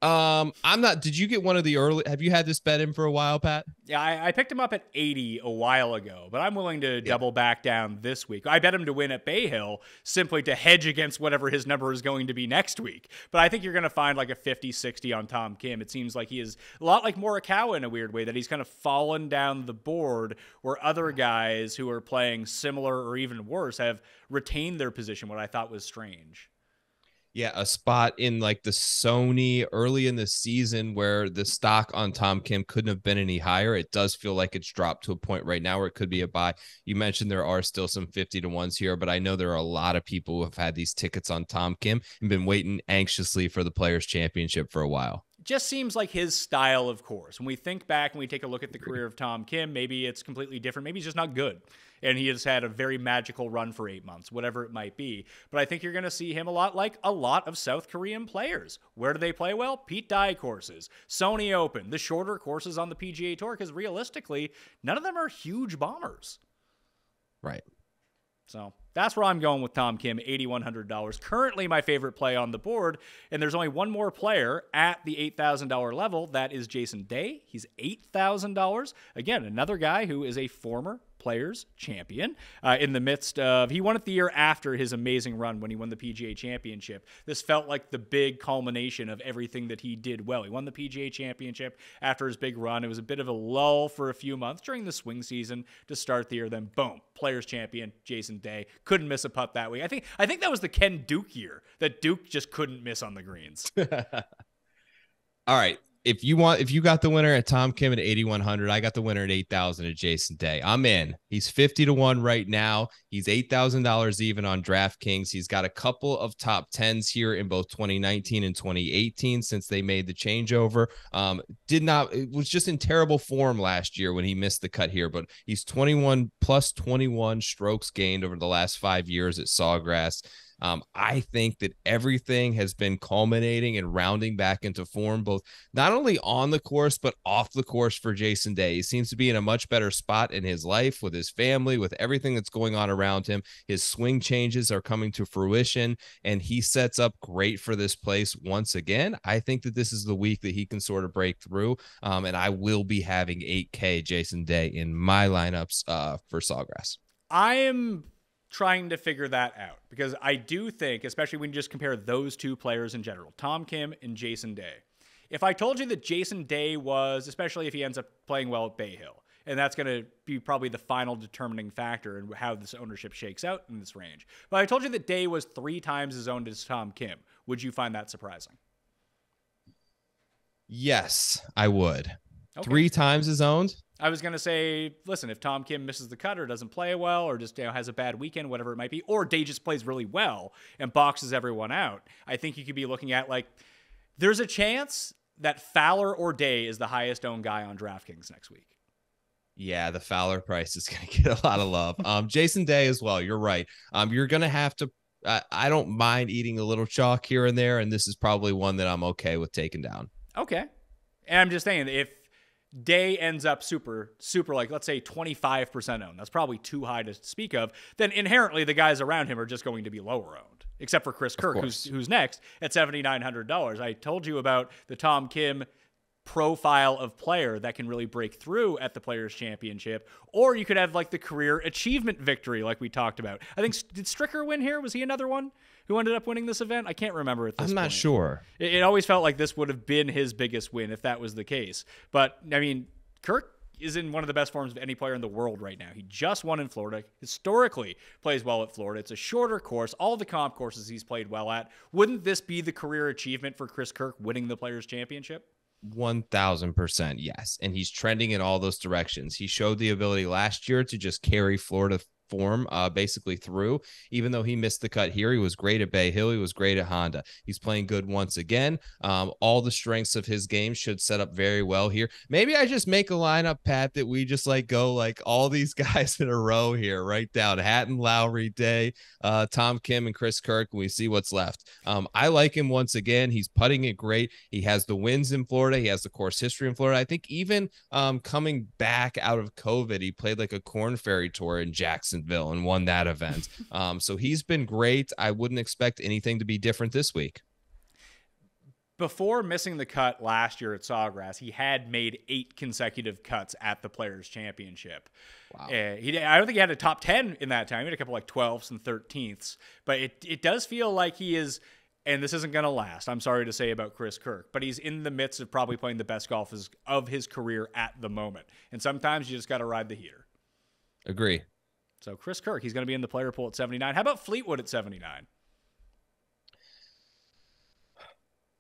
S4: I'm not. Did you get one of the early? Have you had this bet in for a while, Pat?
S3: Yeah, I picked him up at 80 a while ago, but I'm willing to double back down this week. I bet him to win at Bay Hill simply to hedge against whatever his number is going to be next week. But I think you're going to find like a 50-60 on Tom Kim. It seems like he is a lot like Morikawa in a weird way, that he's kind of fallen down the board where other guys who are playing similar or even worse have retained their position, what I thought was strange.
S4: Yeah, a spot in like the Sony early in the season where the stock on Tom Kim couldn't have been any higher. It does feel like it's dropped to a point right now where it could be a buy. You mentioned there are still some 50-1s here, but I know there are a lot of people who have had these tickets on Tom Kim and been waiting anxiously for the Players Championship for a while.
S3: Just seems like his style of course. When we think back and we take a look at the career of Tom Kim, maybe it's completely different. Maybe he's just not good. And he has had a very magical run for 8 months, whatever it might be. But I think you're going to see him a lot like a lot of South Korean players. Where do they play well? Pete Dye courses, Sony Open, the shorter courses on the PGA Tour, because realistically, none of them are huge bombers.
S4: Right.
S3: So That's where I'm going with Tom Kim, $8,100. Currently my favorite play on the board, and there's only one more player at the $8,000 level. That is Jason Day. He's $8,000. Again, another guy who is a former Players champion in the midst of, he won it the year after his amazing run when he won the PGA Championship. This felt like the big culmination of everything that he did well. He won the PGA Championship after his big run. It was a bit of a lull for a few months during the swing season to start the year. Then boom, Players champion Jason Day. Couldn't miss a putt that week. I think that was the Ken Duke year that Duke just couldn't miss on the greens.
S4: All right. If you got the winner at Tom Kim at 8,100, I got the winner at 8,000 at Jason Day. I'm in. He's 50-1 right now. He's $8,000 even on DraftKings. He's got a couple of top 10s here in both 2019 and 2018 since they made the changeover. It was just in terrible form last year when he missed the cut here, but he's 21 plus 21 strokes gained over the last 5 years at Sawgrass. I think that everything has been culminating and rounding back into form, both not only on the course, but off the course for Jason Day. He seems to be in a much better spot in his life with his family, with everything that's going on around him. His swing changes are coming to fruition, and he sets up great for this place once again. I think that this is the week that he can sort of break through, and I will be having 8K Jason Day in my lineups for Sawgrass.
S3: I am trying to figure that out because I do think, especially when you just compare those two players in general, Tom Kim and Jason Day. If I told you that Jason Day was, especially if he ends up playing well at Bay Hill, and that's going to be probably the final determining factor in how this ownership shakes out in this range. But I told you that Day was 3 times as owned as Tom Kim. Would you find that surprising?
S4: Yes, I would.
S3: Okay.
S4: 3 times as owned?
S3: I was going to say, listen, if Tom Kim misses the cut or doesn't play well or just has a bad weekend, whatever it might be, or Day just plays really well and boxes everyone out, I think you could be looking at, like, there's a chance that Fowler or Day is the highest owned guy on DraftKings next week.
S4: Yeah, the Fowler price is going to get a lot of love. Jason Day as well. You're right. You're going to have to, I don't mind eating a little chalk here and there, and this is probably one that I'm okay with taking down.
S3: Okay. And I'm just saying, if Day ends up super, like, let's say 25% owned, that's probably too high to speak of, then inherently the guys around him are just going to be lower owned, except for Chris Kirk, who's next at $7,900. I told you about the Tom Kim profile of player that can really break through at the Players Championship, or you could have like the career achievement victory like we talked about. I think, did Stricker win here? Was he another one who ended up winning this event? I can't remember at this point.
S4: I'm not sure.
S3: It always felt like this would have been his biggest win if that was the case. But, I mean, Kirk is in one of the best forms of any player in the world right now. He just won in Florida, historically plays well at Florida. It's a shorter course, all the comp courses he's played well at. Wouldn't this be the career achievement for Chris Kirk winning the Players Championship?
S4: 1,000%, yes. And he's trending in all those directions. He showed the ability last year to just carry Florida form basically through. Even though he missed the cut here, he was great at Bay Hill, he was great at Honda. He's playing good once again. All the strengths of his game should set up very well here. Maybe I just make a lineup, Pat, that we just like go like all these guys in a row here, right down Hatton, Lowry, Day, Tom Kim, and Chris Kirk, and we see what's left. I like him once again. He's putting it great. He has the wins in Florida. He has the course history in Florida. I think even coming back out of COVID, he played like a Corn Ferry Tour in Jacksonville and won that event. So he's been great. I wouldn't expect anything to be different this week.
S3: Before missing the cut last year at Sawgrass, he had made 8 consecutive cuts at the Players Championship. Wow. I don't think he had a top 10 in that time. He had a couple like 12ths and 13ths. But it does feel like he is, and this isn't going to last, I'm sorry to say about Chris Kirk, but he's in the midst of probably playing the best golf of his career at the moment. And sometimes you just got to ride the heater.
S4: Agree.
S3: So Chris Kirk, he's going to be in the player pool at 79. How about Fleetwood at 79?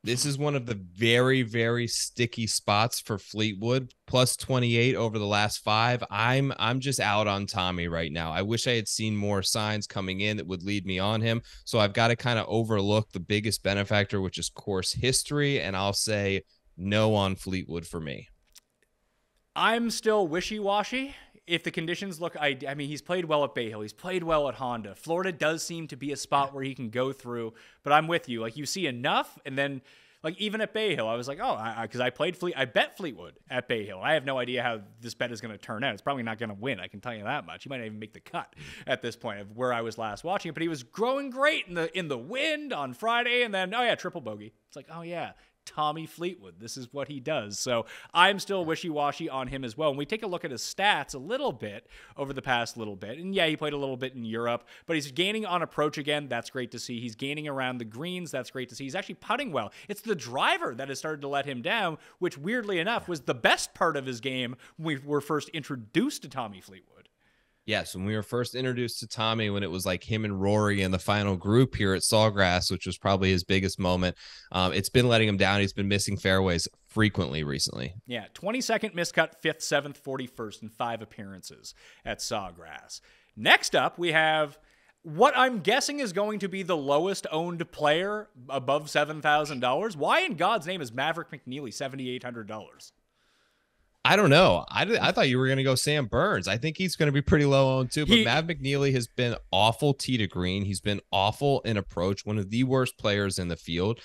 S4: This is one of the very, very sticky spots for Fleetwood. Plus 28 over the last 5. I'm just out on Tommy right now. I wish I had seen more signs coming in that would lead me on him. So I've got to kind of overlook the biggest benefactor, which is course history. And I'll say no on Fleetwood for me. I'm
S3: still wishy-washy. If the conditions look, I mean, he's played well at Bay Hill. He's played well at Honda. Florida does seem to be a spot where he can go through, but I'm with you. Like, you see enough, and then Like even at Bay Hill, I was like, oh, because I bet Fleetwood at Bay Hill. I have no idea how this bet is going to turn out. It's probably not going to win. I can tell you that much. He might not even make the cut at this point of where I was last watching it. But he was growing great in the wind on Friday, and then triple bogey. It's like, oh yeah, Tommy Fleetwood. This is what he does. So I'm still wishy-washy on him as well. When we take a look at his stats a little bit over the past little bit, and yeah, he played a little bit in Europe, but he's gaining on approach again. That's great to see. He's gaining around the greens. That's great to see. He's actually putting well. It's the driver that has started to let him down, which weirdly enough was the best part of his game when we were first introduced to Tommy Fleetwood.
S4: Yes, when we were first introduced to Tommy, when it was like him and Rory in the final group here at Sawgrass, which was probably his biggest moment, it's been letting him down. He's been missing fairways frequently recently.
S3: Yeah, 22nd miscut, 5th, 7th, 41st in 5 appearances at Sawgrass. Next up, we have what I'm guessing is going to be the lowest owned player above $7,000. Why in God's name is Maverick McNealy $7,800?
S4: I don't know. I thought you were going to go Sam Burns. I think he's going to be pretty low owned too. But Mav McNealy has been awful tee to green. He's been awful in approach. One of the worst players in the field.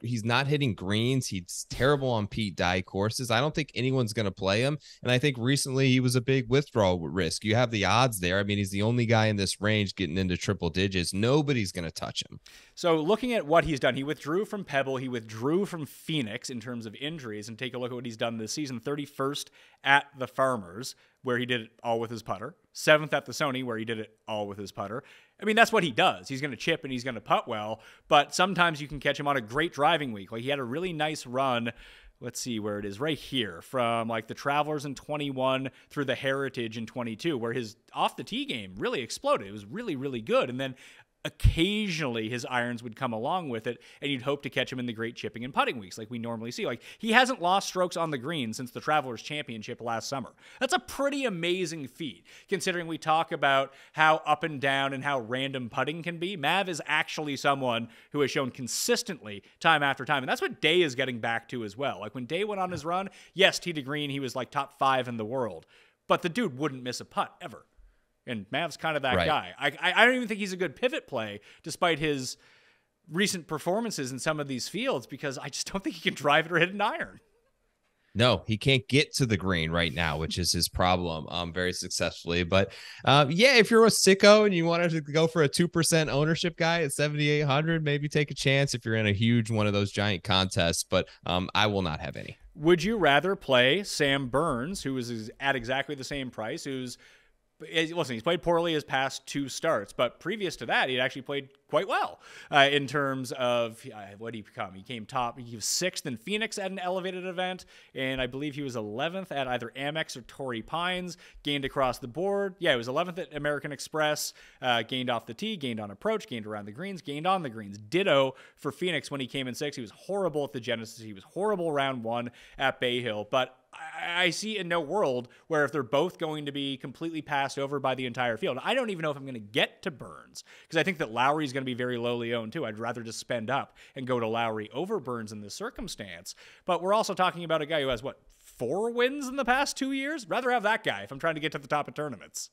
S4: He's not hitting greens. He's terrible on Pete Dye courses. I don't think anyone's going to play him. And I think recently he was a big withdrawal risk. You have the odds there. I mean, he's the only guy in this range getting into triple digits. Nobody's going to touch him. So
S3: looking at what he's done, he withdrew from Pebble. He withdrew from Phoenix in terms of injuries. And take a look at what he's done this season. 31st at the Farmers, where he did it all with his putter. 7th at the Sony, where he did it all with his putter. I mean, that's what he does. He's going to chip and he's going to putt well, but sometimes you can catch him on a great driving week. Like he had a really nice run. Let's see where it is right here, from like the Travelers in 21 through the Heritage in 22, where his off the tee game really exploded. It was really, really good. And then occasionally his irons would come along with it, and you'd hope to catch him in the great chipping and putting weeks like we normally see. Like he hasn't lost strokes on the green since the Travelers Championship last summer. That's a pretty amazing feat, considering we talk about how up and down and how random putting can be. Mav is actually someone who has shown consistently time after time, and that's what Day is getting back to as well. Like when Day went on his run, yes, tee to green, he was like top 5 in the world, but the dude wouldn't miss a putt ever. And Mav's kind of that guy. I don't even think he's a good pivot play, despite his recent performances in some of these fields, because I just don't think he can drive it or hit an iron.
S4: No, he can't get to the green right now, which is his problem very successfully. But yeah, if you're a sicko and you wanted to go for a 2% ownership guy at 7,800, maybe take a chance if you're in a huge one of those giant contests. But I will not have any.
S3: Would you rather play Sam Burns, who is at exactly the same price, who's listen, he's played poorly his past 2 starts, but previous to that, he'd actually played quite well in terms of what did he become? He came top. He was 6th in Phoenix at an elevated event, and I believe he was 11th at either Amex or Torrey Pines, gained across the board. Yeah, he was 11th at American Express, gained off the tee, gained on approach, gained around the greens, gained on the greens. Ditto for Phoenix when he came in 6th. He was horrible at the Genesis. He was horrible round 1 at Bay Hill, but I see in no world where if they're both going to be completely passed over by the entire field. I don't even know if I'm going to get to Burns, because I think that Lowry is going to be very lowly owned too. I'd rather just spend up and go to Lowry over Burns in this circumstance. But we're also talking about a guy who has, 4 wins in the past 2 years? Rather have that guy if I'm trying to get to the top of tournaments.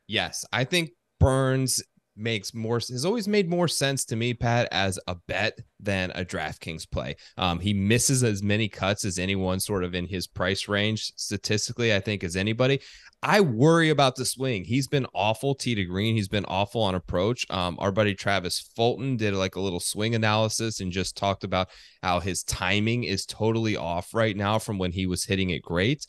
S4: Yes, I think Burns has always made more sense to me, Pat, as a bet than a DraftKings play. He misses as many cuts as anyone sort of in his price range statistically, I think, as anybody. I worry about the swing. He's been awful tee to green. He's been awful on approach. Our buddy Travis Fulton did like a little swing analysis and just talked about how his timing is totally off right now from when he was hitting it great.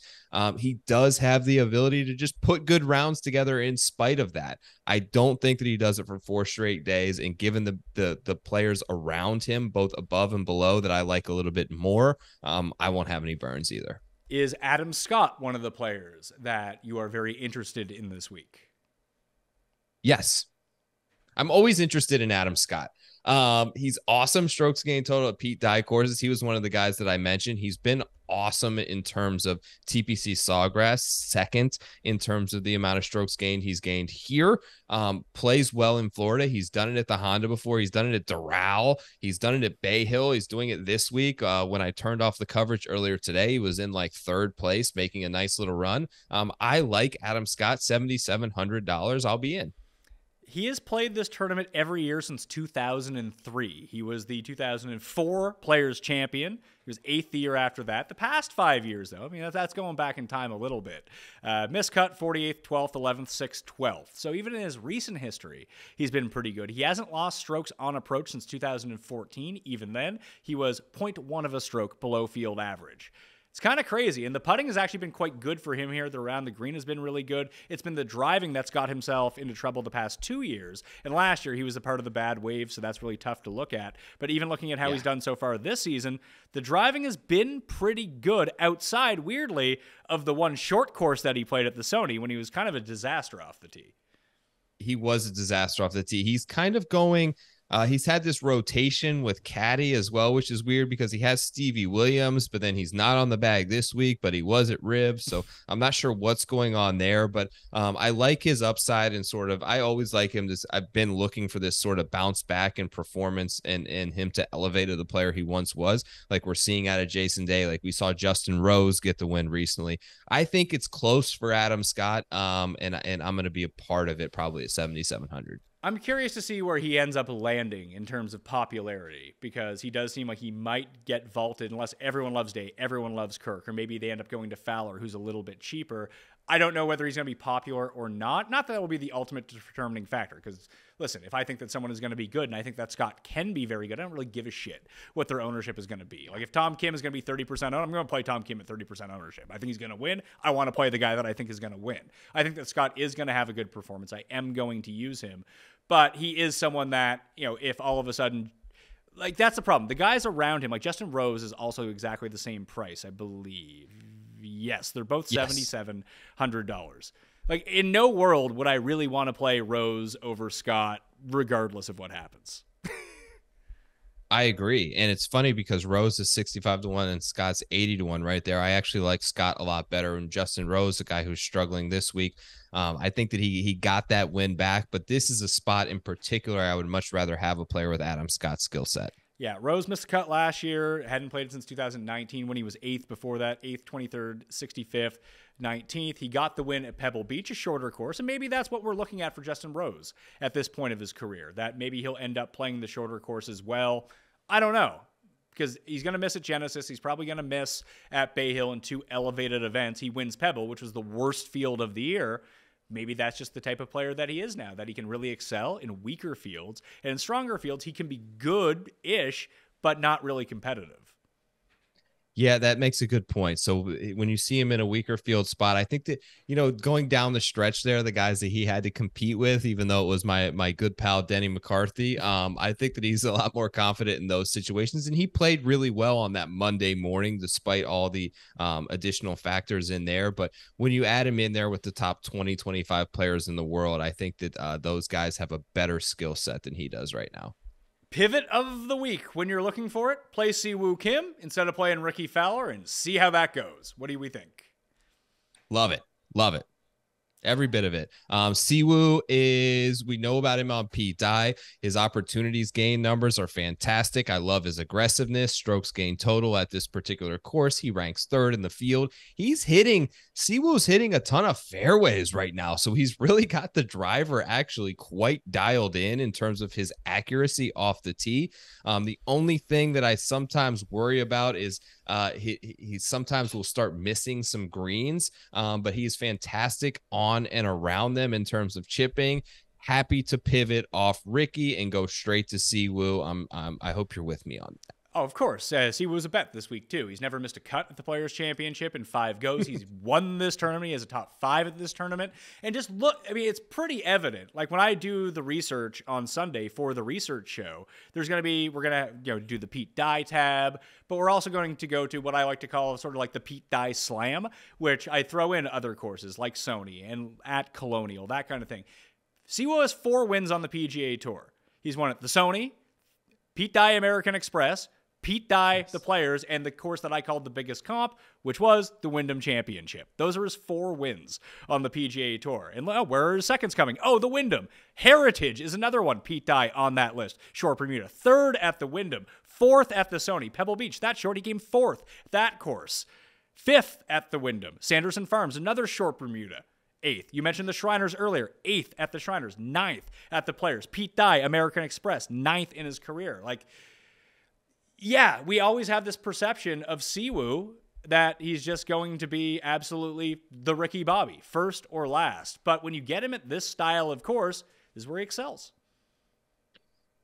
S4: He does have the ability to just put good rounds together in spite of that. I don't think that he does it for 4 straight days. And given the players around him, both above and below, that I like a little bit more, I won't have any Burns either.
S3: Is Adam Scott one of the players that you are very interested in this week?
S4: Yes. I'm always interested in Adam Scott. He's awesome strokes gained total at Pete Dye courses. He was one of the guys that I mentioned. He's been awesome in terms of TPC Sawgrass, 2nd in terms of the amount of strokes gained he's gained here. Plays well in Florida. He's done it at the Honda before. He's done it at Doral. He's done it at Bay Hill. He's doing it this week. When I turned off the coverage earlier today, he was in like 3rd place, making a nice little run. I like Adam Scott, $7,700. I'll be in.
S3: He has played this tournament every year since 2003. He was the 2004 Players Champion. He was 8th the year after that. The past 5 years, though, I mean, that's going back in time a little bit. Miscut, 48th, 12th, 11th, 6th, 12th. So even in his recent history, he's been pretty good. He hasn't lost strokes on approach since 2014. Even then, he was 0.1 of a stroke below field average. It's kind of crazy, and the putting has actually been quite good for him here. The around the green has been really good. It's been the driving that's got himself into trouble the past 2 years, and last year he was a part of the bad wave, so that's really tough to look at. But even looking at how he's done so far this season, the driving has been pretty good outside, weirdly, of the one short course that he played at the Sony when he was kind of a disaster off the tee.
S4: He was a disaster off the tee. He's kind of going... he's had this rotation with Caddy as well, which is weird because he has Stevie Williams, but then he's not on the bag this week, but he was at Rib. So I'm not sure what's going on there, but I like his upside and sort of, I always like him. I've been looking for this sort of bounce back in performance and him to elevate to the player he once was, like we're seeing out of Jason Day. Like we saw Justin Rose get the win recently. I think it's close for Adam Scott. And I'm going to be a part of it probably at 7,700.
S3: I'm curious to see where he ends up landing in terms of popularity, because he does seem like he might get vaulted unless everyone loves Day, everyone loves Kirk, or maybe they end up going to Fowler, who's a little bit cheaper. I don't know whether he's going to be popular or not. Not that will be the ultimate determining factor, because, listen, if I think that someone is going to be good, and I think that Scott can be very good, I don't really give a shit what their ownership is going to be. Like, if Tom Kim is going to be 30% owned, I'm going to play Tom Kim at 30% ownership. I think he's going to win. I want to play the guy that I think is going to win. I think that Scott is going to have a good performance. I am going to use him. But he is someone that, you know, if all of a sudden, like, that's the problem. The guys around him, like Justin Rose is also exactly the same price, I believe. Yes, they're both $7,700. Like, in no world would I really want to play Rose over Scott, regardless of what happens.
S4: I agree. And it's funny because Rose is 65-1 and Scott's 80-1 right there. I actually like Scott a lot better. And Justin Rose, the guy who's struggling this week, I think that he got that win back. But this is a spot in particular I would much rather have a player with Adam Scott's skill set.
S3: Yeah, Rose missed a cut last year. Hadn't played it since 2019 when he was 8th before that. 8th, 23rd, 65th, 19th. He got the win at Pebble Beach, a shorter course. And maybe that's what we're looking at for Justin Rose at this point of his career. That maybe he'll end up playing the shorter course as well. I don't know, because he's going to miss at Genesis. He's probably going to miss at Bay Hill in 2 elevated events. He wins Pebble, which was the worst field of the year. Maybe that's just the type of player that he is now, that he can really excel in weaker fields. And in stronger fields, he can be good-ish, but not really competitive.
S4: Yeah, that makes a good point. So when you see him in a weaker field spot, I think that, you know, going down the stretch there, the guys that he had to compete with, even though it was my good pal, Denny McCarthy, I think that he's a lot more confident in those situations. And he played really well on that Monday morning, despite all the additional factors in there. But when you add him in there with the top 20, 25 players in the world, I think that those guys have a better skill set than he does right now.
S3: Pivot of the week. When you're looking for it, play Siwoo Kim instead of playing Rickie Fowler and see how that goes. What do we think?
S4: Love it. Love it. Every bit of it. Siwoo is, we know about him on Pete Dye. His opportunities gain numbers are fantastic. I love his aggressiveness, strokes gain total at this particular course. He ranks 3rd in the field. Siwoo's hitting a ton of fairways right now. So he's really got the driver actually quite dialed in terms of his accuracy off the tee. The only thing that I sometimes worry about is he sometimes will start missing some greens, but he's fantastic on and around them in terms of chipping. Happy to pivot off Rickie and go straight to Siwoo. I hope you're with me on that.
S3: Oh, of course. Siwoo's a bet this week, too. He's never missed a cut at the Players Championship in 5 goes. He's won this tournament. He has a top 5 at this tournament. And just look, I mean, it's pretty evident. Like when I do the research on Sunday for the research show, we're going to do the Pete Dye tab, but we're also going to go to what I like to call sort of like the Pete Dye Slam, which I throw in other courses like Sony and at Colonial, that kind of thing. Siwoo has 4 wins on the PGA Tour. He's won at the Sony, Pete Dye American Express, Pete Dye, the Players, and the course that I called the biggest comp, which was the Wyndham Championship. Those are his 4 wins on the PGA Tour. And where are his seconds coming? Oh, the Wyndham. Heritage is another one, Pete Dye on that list. Short Bermuda. 3rd at the Wyndham. 4th at the Sony. Pebble Beach, that short, he came 4th. That course. 5th at the Wyndham. Sanderson Farms, another short Bermuda. 8th. You mentioned the Shriners earlier. 8th at the Shriners. 9th at the Players. Pete Dye, American Express. 9th in his career. Like, yeah, we always have this perception of Siwoo that he's just going to be absolutely the Ricky Bobby, first or last. But when you get him at this style of course, this is where he excels.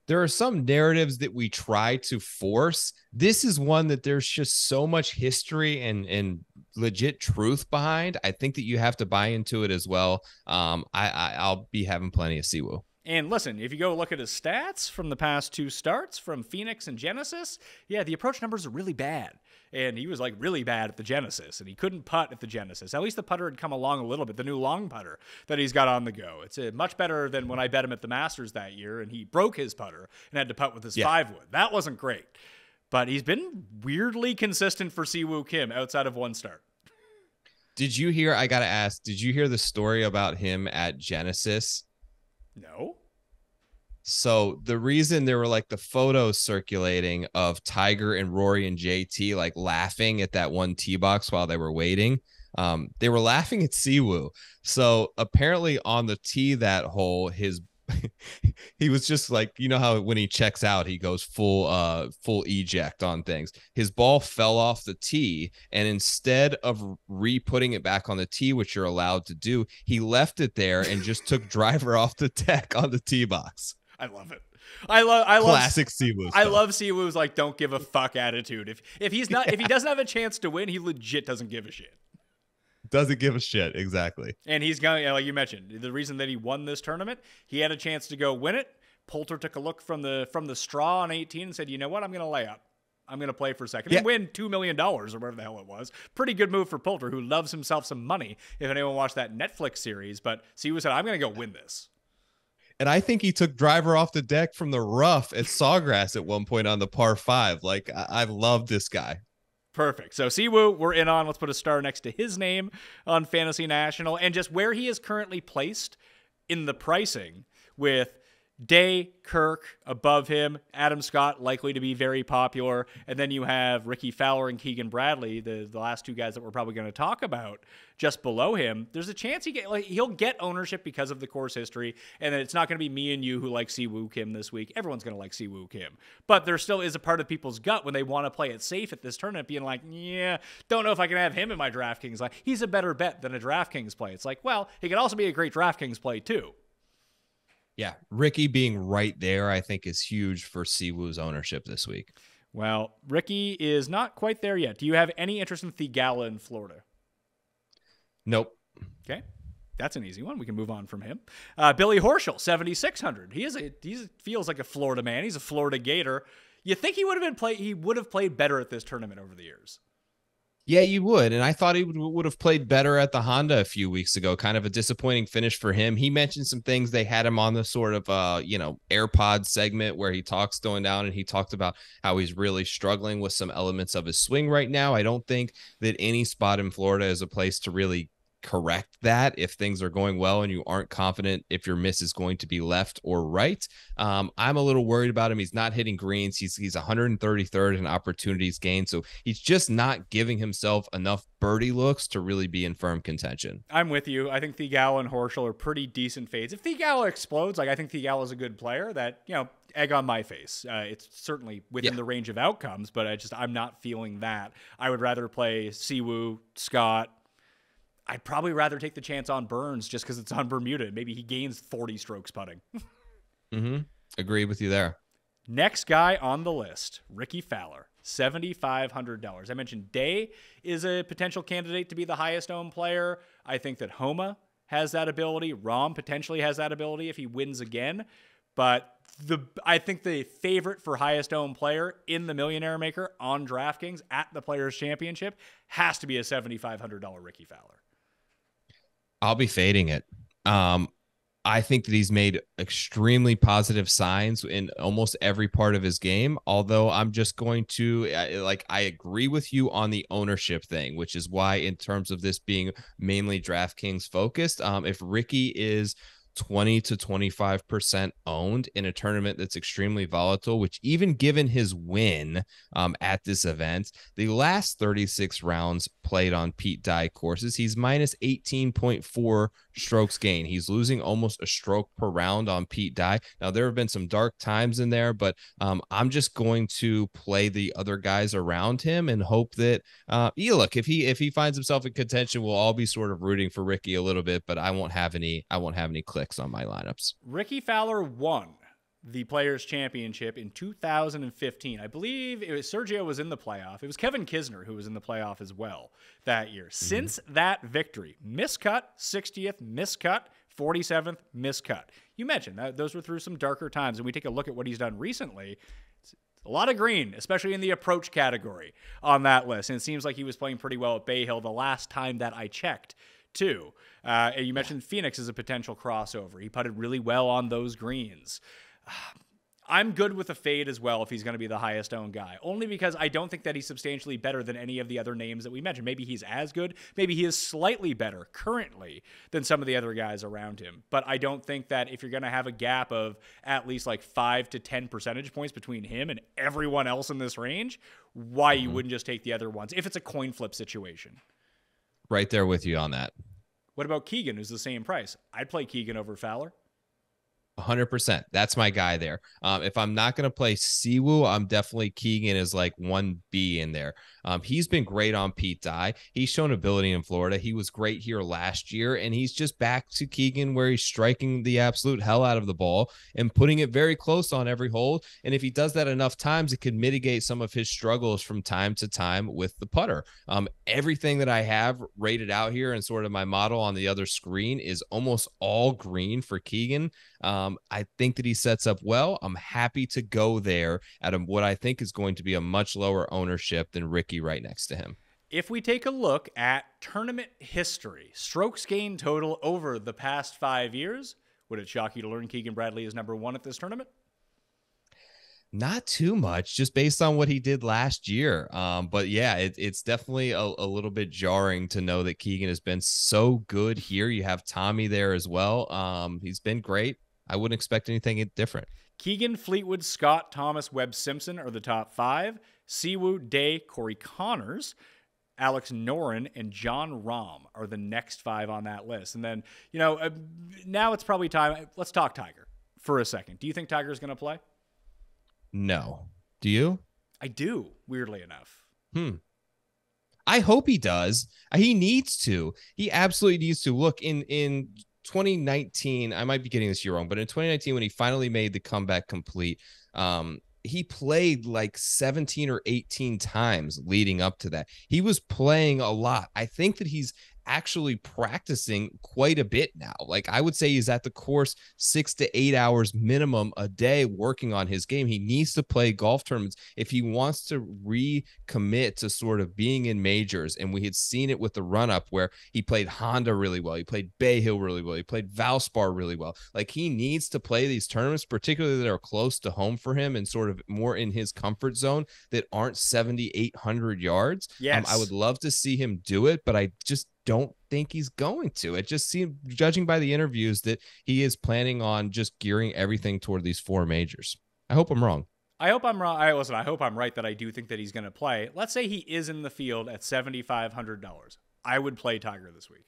S4: There are some narratives that we try to force. This is one that there's just so much history and legit truth behind. I think that you have to buy into it as well. I'll be having plenty of Siwoo.
S3: And listen, if you go look at his stats from the past 2 starts from Phoenix and Genesis, yeah, the approach numbers are really bad. And he was like really bad at the Genesis, and he couldn't putt at the Genesis. At least the putter had come along a little bit, the new long putter that he's got on the go. It's much better than when I bet him at the Masters that year, and he broke his putter and had to putt with his 5-wood. That wasn't great. But he's been weirdly consistent for Siwoo Kim outside of 1 start.
S4: Did you hear, I got to ask, did you hear the story about him at Genesis?
S3: No.
S4: So the reason there were like the photos circulating of Tiger and Rory and JT like laughing at that one tee box while they were waiting, they were laughing at Siwoo. So apparently on the tee that hole, he was just like, you know how when he checks out, he goes full eject on things. His ball fell off the tee, and instead of re-putting it back on the tee, which you're allowed to do, he left it there and just took driver off the deck on the tee box.
S3: I love it. I love
S4: classic Siwoo.
S3: I love Siwoo's like don't give a fuck attitude. If he doesn't have a chance to win, he legit doesn't give a shit.
S4: Doesn't give a shit, exactly.
S3: And he's going, like you mentioned, the reason that he won this tournament, he had a chance to go win it. Poulter took a look from the straw on 18 and said, you know what, I'm going to lay up. I'm going to play for a second and win $2 million or whatever the hell it was. Pretty good move for Poulter, who loves himself some money, if anyone watched that Netflix series. But Siwoo said, I'm going to go win this.
S4: And I think he took driver off the deck from the rough at Sawgrass at one point on the par 5. Like, I love this guy.
S3: Perfect. So Siwoo, we're in on. Let's put a star next to his name on Fantasy National. And just where he is currently placed in the pricing with Day, Kirk above him, Adam Scott likely to be very popular, and then you have Rickie Fowler and Keegan Bradley, the last 2 guys that we're probably going to talk about, just below him. There's a chance he'll get ownership because of the course history, and it's not going to be me and you who like Siwoo Kim this week. Everyone's going to like Siwoo Kim, but there still is a part of people's gut when they want to play it safe at this tournament, being like, yeah, don't know if I can have him in my DraftKings. Like, he's a better bet than a DraftKings play. It's like, well, he could also be a great DraftKings play too.
S4: Yeah, Rickie being right there, I think, is huge for Siwoo's ownership this week.
S3: Well, Rickie is not quite there yet. Do you have any interest in Theegala in Florida?
S4: Nope.
S3: Okay, that's an easy one. We can move on from him. Billy Horschel, 7,600. He feels like a Florida man. He's a Florida Gator. You think he would have played better at this tournament over the years?
S4: Yeah, you would. And I thought he would have played better at the Honda a few weeks ago. Kind of a disappointing finish for him. He mentioned some things. They had him on the sort of, AirPod segment where he talks going down, and he talked about how he's really struggling with some elements of his swing right now. I don't think that any spot in Florida is a place to really correct that if things are going well and you aren't confident if your miss is going to be left or right. I'm a little worried about him. He's not hitting greens. He's 133rd in opportunities gained, so he's just not giving himself enough birdie looks to really be in firm contention.
S3: I'm with you. I think Theegala and Horschel are pretty decent fades. If Theegala explodes, I think Theegala is a good player. That, egg on my face. It's certainly within the range of outcomes, but I'm not feeling that. I would rather play Siwoo, Scott. I'd probably rather take the chance on Burns just because it's on Bermuda. Maybe he gains 40 strokes putting.
S4: Agree with you there.
S3: Next guy on the list, Rickie Fowler, $7,500. I mentioned Day is a potential candidate to be the highest owned player. I think that Homa has that ability. Rahm potentially has that ability if he wins again. But I think the favorite for highest owned player in the Millionaire Maker on DraftKings at the Players Championship has to be a $7,500 Rickie Fowler.
S4: I'll be fading it. I think that he's made extremely positive signs in almost every part of his game, although I'm just going to, I agree with you on the ownership thing, which is why in terms of this being mainly DraftKings focused, if Rickie is 20 to 25% owned in a tournament that's extremely volatile, which even given his win at this event, the last 36 rounds played on Pete Dye courses, he's minus 18.4 strokes gain. He's losing almost a stroke per round on Pete Dye. Now, there have been some dark times in there, but I'm just going to play the other guys around him and hope that, look, if he finds himself in contention, we'll all be sort of rooting for Rickie a little bit, but I won't have any clicks on my lineups.
S3: Rickie Fowler won the Players Championship in 2015. I believe it was Sergio was in the playoff. It was Kevin Kisner who was in the playoff as well that year. Since that victory, miscut, 60th, miscut, 47th, miscut. You mentioned that those were through some darker times, and we take a look at what he's done recently. It's a lot of green, especially in the approach category on that list. And it seems like he was playing pretty well at Bay Hill the last time that I checked, too. And you mentioned Phoenix as a potential crossover. He putted really well on those greens. I'm good with a fade as well if he's going to be the highest owned guy, only because I don't think that he's substantially better than any of the other names that we mentioned. Maybe he's as good. Maybe he is slightly better currently than some of the other guys around him. But I don't think that if you're going to have a gap of at least like 5 to 10 percentage points between him and everyone else in this range, why you wouldn't just take the other ones if it's a coin flip situation.
S4: Right there with you on that.
S3: What about Keegan, who's the same price? I'd play Keegan over Fowler.
S4: 100%. That's my guy there. If I'm not going to play Siwoo, I'm definitely Keegan is like 1B in there. He's been great on Pete Dye. He's shown ability in Florida. He was great here last year, and he's just back to Keegan where he's striking the absolute hell out of the ball and putting it very close on every hole. And if he does that enough times, it could mitigate some of his struggles from time to time with the putter. Everything that I have rated out here and sort of my model on the other screen is almost all green for Keegan. I think that he sets up well. I'm happy to go there at what I think is going to be a much lower ownership than Rickie right next to him.
S3: If we take a look at tournament history, strokes gained total over the past 5 years, would it shock you to learn Keegan Bradley is number one at this tournament?
S4: Not too much, just based on what he did last year. But yeah, it's definitely a little bit jarring to know that Keegan has been so good here. You have Tommy there as well. He's been great. I wouldn't expect anything different.
S3: Keegan, Fleetwood, Scott, Thomas, Webb, Simpson are the top five. Siwoo, Day, Corey Connors, Alex Noren, and Jon Rahm are the next five on that list. And then, now it's probably time. Let's talk Tiger for a second. Do you think Tiger's going to play?
S4: No. Do you?
S3: I do, weirdly enough.
S4: I hope he does. He needs to. He absolutely needs to. Look, in 2019, I might be getting this year wrong, but in 2019, when he finally made the comeback complete, he played like 17 or 18 times leading up to that. He was playing a lot. I think that he's actually practicing quite a bit now. Like, I would say he's at the course 6 to 8 hours minimum a day working on his game. He needs to play golf tournaments if he wants to recommit to sort of being in majors. And we had seen it with the run up where he played Honda really well. He played Bay Hill really well. He played Valspar really well. Like, he needs to play these tournaments, particularly that are close to home for him and sort of more in his comfort zone that aren't 7,800 yards.
S3: Yes.
S4: I would love to see him do it, but I just don't think he's going to. It just seemed, judging by the interviews, that he is planning on just gearing everything toward these 4 majors. I hope I'm wrong.
S3: I hope I'm wrong. I hope I'm right that I do think that he's going to play. Let's say he is in the field at $7,500. I would play Tiger this week.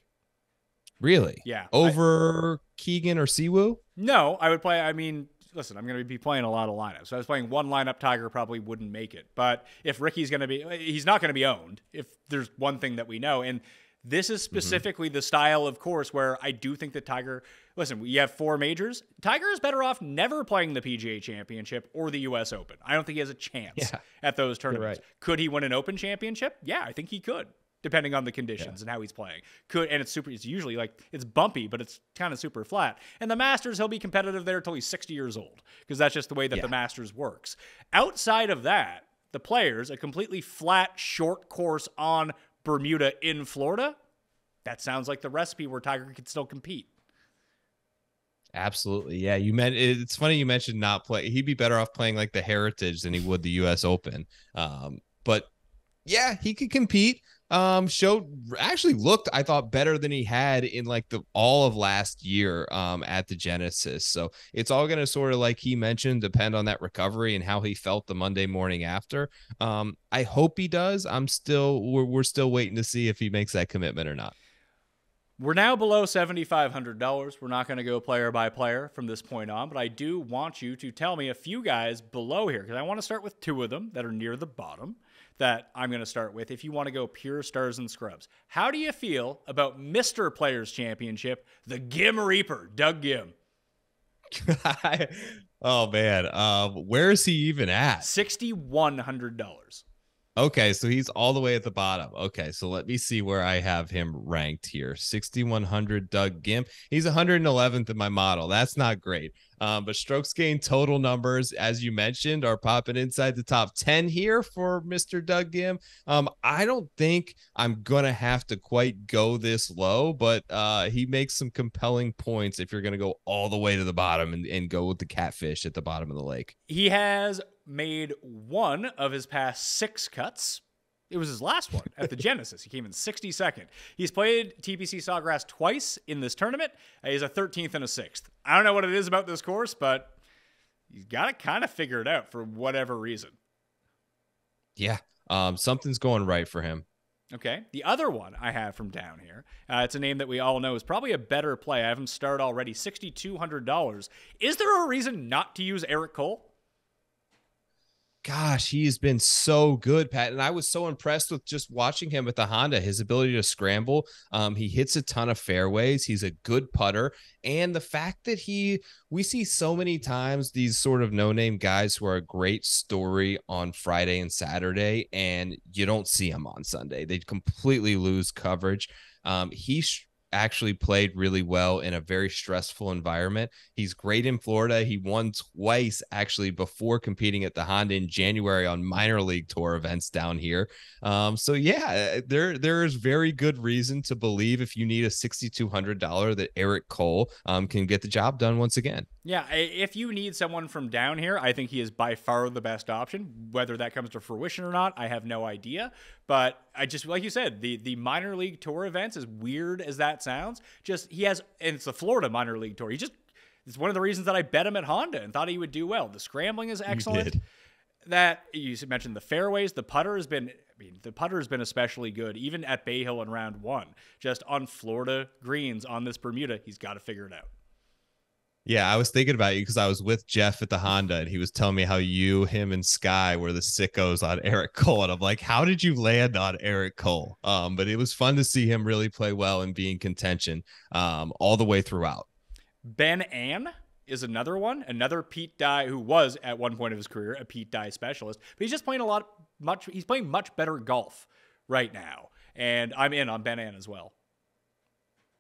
S4: Really?
S3: Yeah.
S4: Over Keegan or Siwoo?
S3: No, I would play. I mean, listen, I'm going to be playing a lot of lineups. So I was playing one lineup, Tiger probably wouldn't make it. But if Rickie's going to be, he's not going to be owned if there's one thing that we know. And this is specifically the style of course where I do think that Tiger, listen, you have 4 majors. Tiger is better off never playing the PGA Championship or the U.S. Open. I don't think he has a chance at those tournaments.
S4: Right.
S3: Could he win an Open Championship? Yeah, I think he could, depending on the conditions and how he's playing. And it's usually like, it's bumpy, but it's kind of super flat. And the Masters, he'll be competitive there until he's 60 years old, because that's just the way that the Masters works. Outside of that, the Players, a completely flat, short course on Bermuda in Florida, that sounds like the recipe where Tiger could still compete.
S4: Absolutely. Yeah. It's funny you mentioned not play. He'd be better off playing like the Heritage than he would the U.S. Open. But yeah, he could compete. Actually looked, I thought, better than he had in like all of last year at the Genesis. So it's all going to sort of, like he mentioned, depend on that recovery and how he felt the Monday morning after. I hope he does. We're still waiting to see if he makes that commitment or not.
S3: We're now below $7,500. We're not going to go player by player from this point on, but I do want you to tell me a few guys below here, because I want to start with two of them that are near the bottom that I'm going to start with if you want to go pure stars and scrubs. How do you feel about Mr. Players Championship, the Gim Reaper, Doug Gim?
S4: Oh, man. Where is he even at?
S3: $6,100.
S4: Okay, so he's all the way at the bottom. Okay, so let me see where I have him ranked here. 6,100 Doug Gim. He's 111th in my model. That's not great. But strokes gained total numbers, as you mentioned, are popping inside the top 10 here for Mr. Doug Gim. I don't think I'm going to have to quite go this low, but he makes some compelling points if you're going to go all the way to the bottom and go with the catfish at the bottom of the lake.
S3: He has made one of his past 6 cuts. It was his last one at the Genesis. He came in 62nd. He's played TPC Sawgrass twice in this tournament. He's a 13th and a 6th. I don't know what it is about this course, but he's got to kind of figure it out for whatever reason.
S4: Yeah, something's going right for him.
S3: Okay, the other one I have from down here, it's a name that we all know is probably a better play. I have him start already, $6,200. Is there a reason not to use Eric Cole?
S4: Gosh, he's been so good, Pat. And I was so impressed with just watching him with the Honda, his ability to scramble. He hits a ton of fairways. He's a good putter. And the fact that we see so many times these sort of no-name guys who are a great story on Friday and Saturday, and you don't see them on Sunday. They completely lose coverage. He actually played really well in a very stressful environment. He's great in Florida. He won twice actually before competing at the Honda in January on minor league tour events down here. So yeah, there is very good reason to believe if you need a $6,200 that Eric Cole can get the job done once again.
S3: Yeah, if you need someone from down here, I think he is by far the best option. Whether that comes to fruition or not, I have no idea. But I just, like you said, the minor league tour events, as weird as that sounds, and it's the Florida minor league tour. It's one of the reasons that I bet him at Honda and thought he would do well. The scrambling is excellent. That you mentioned the fairways, the putter has been especially good, even at Bay Hill in round 1. Just on Florida greens on this Bermuda, he's got to figure it out.
S4: Yeah, I was thinking about you because I was with Jeff at the Honda and he was telling me how him and Sky were the sickos on Eric Cole. And I'm like, how did you land on Eric Cole? But it was fun to see him really play well and be in contention all the way throughout. Ben
S3: An is another Pete Dye who was at one point of his career a Pete Dye specialist, but he's just playing he's playing much better golf right now. And I'm in on Ben An as well.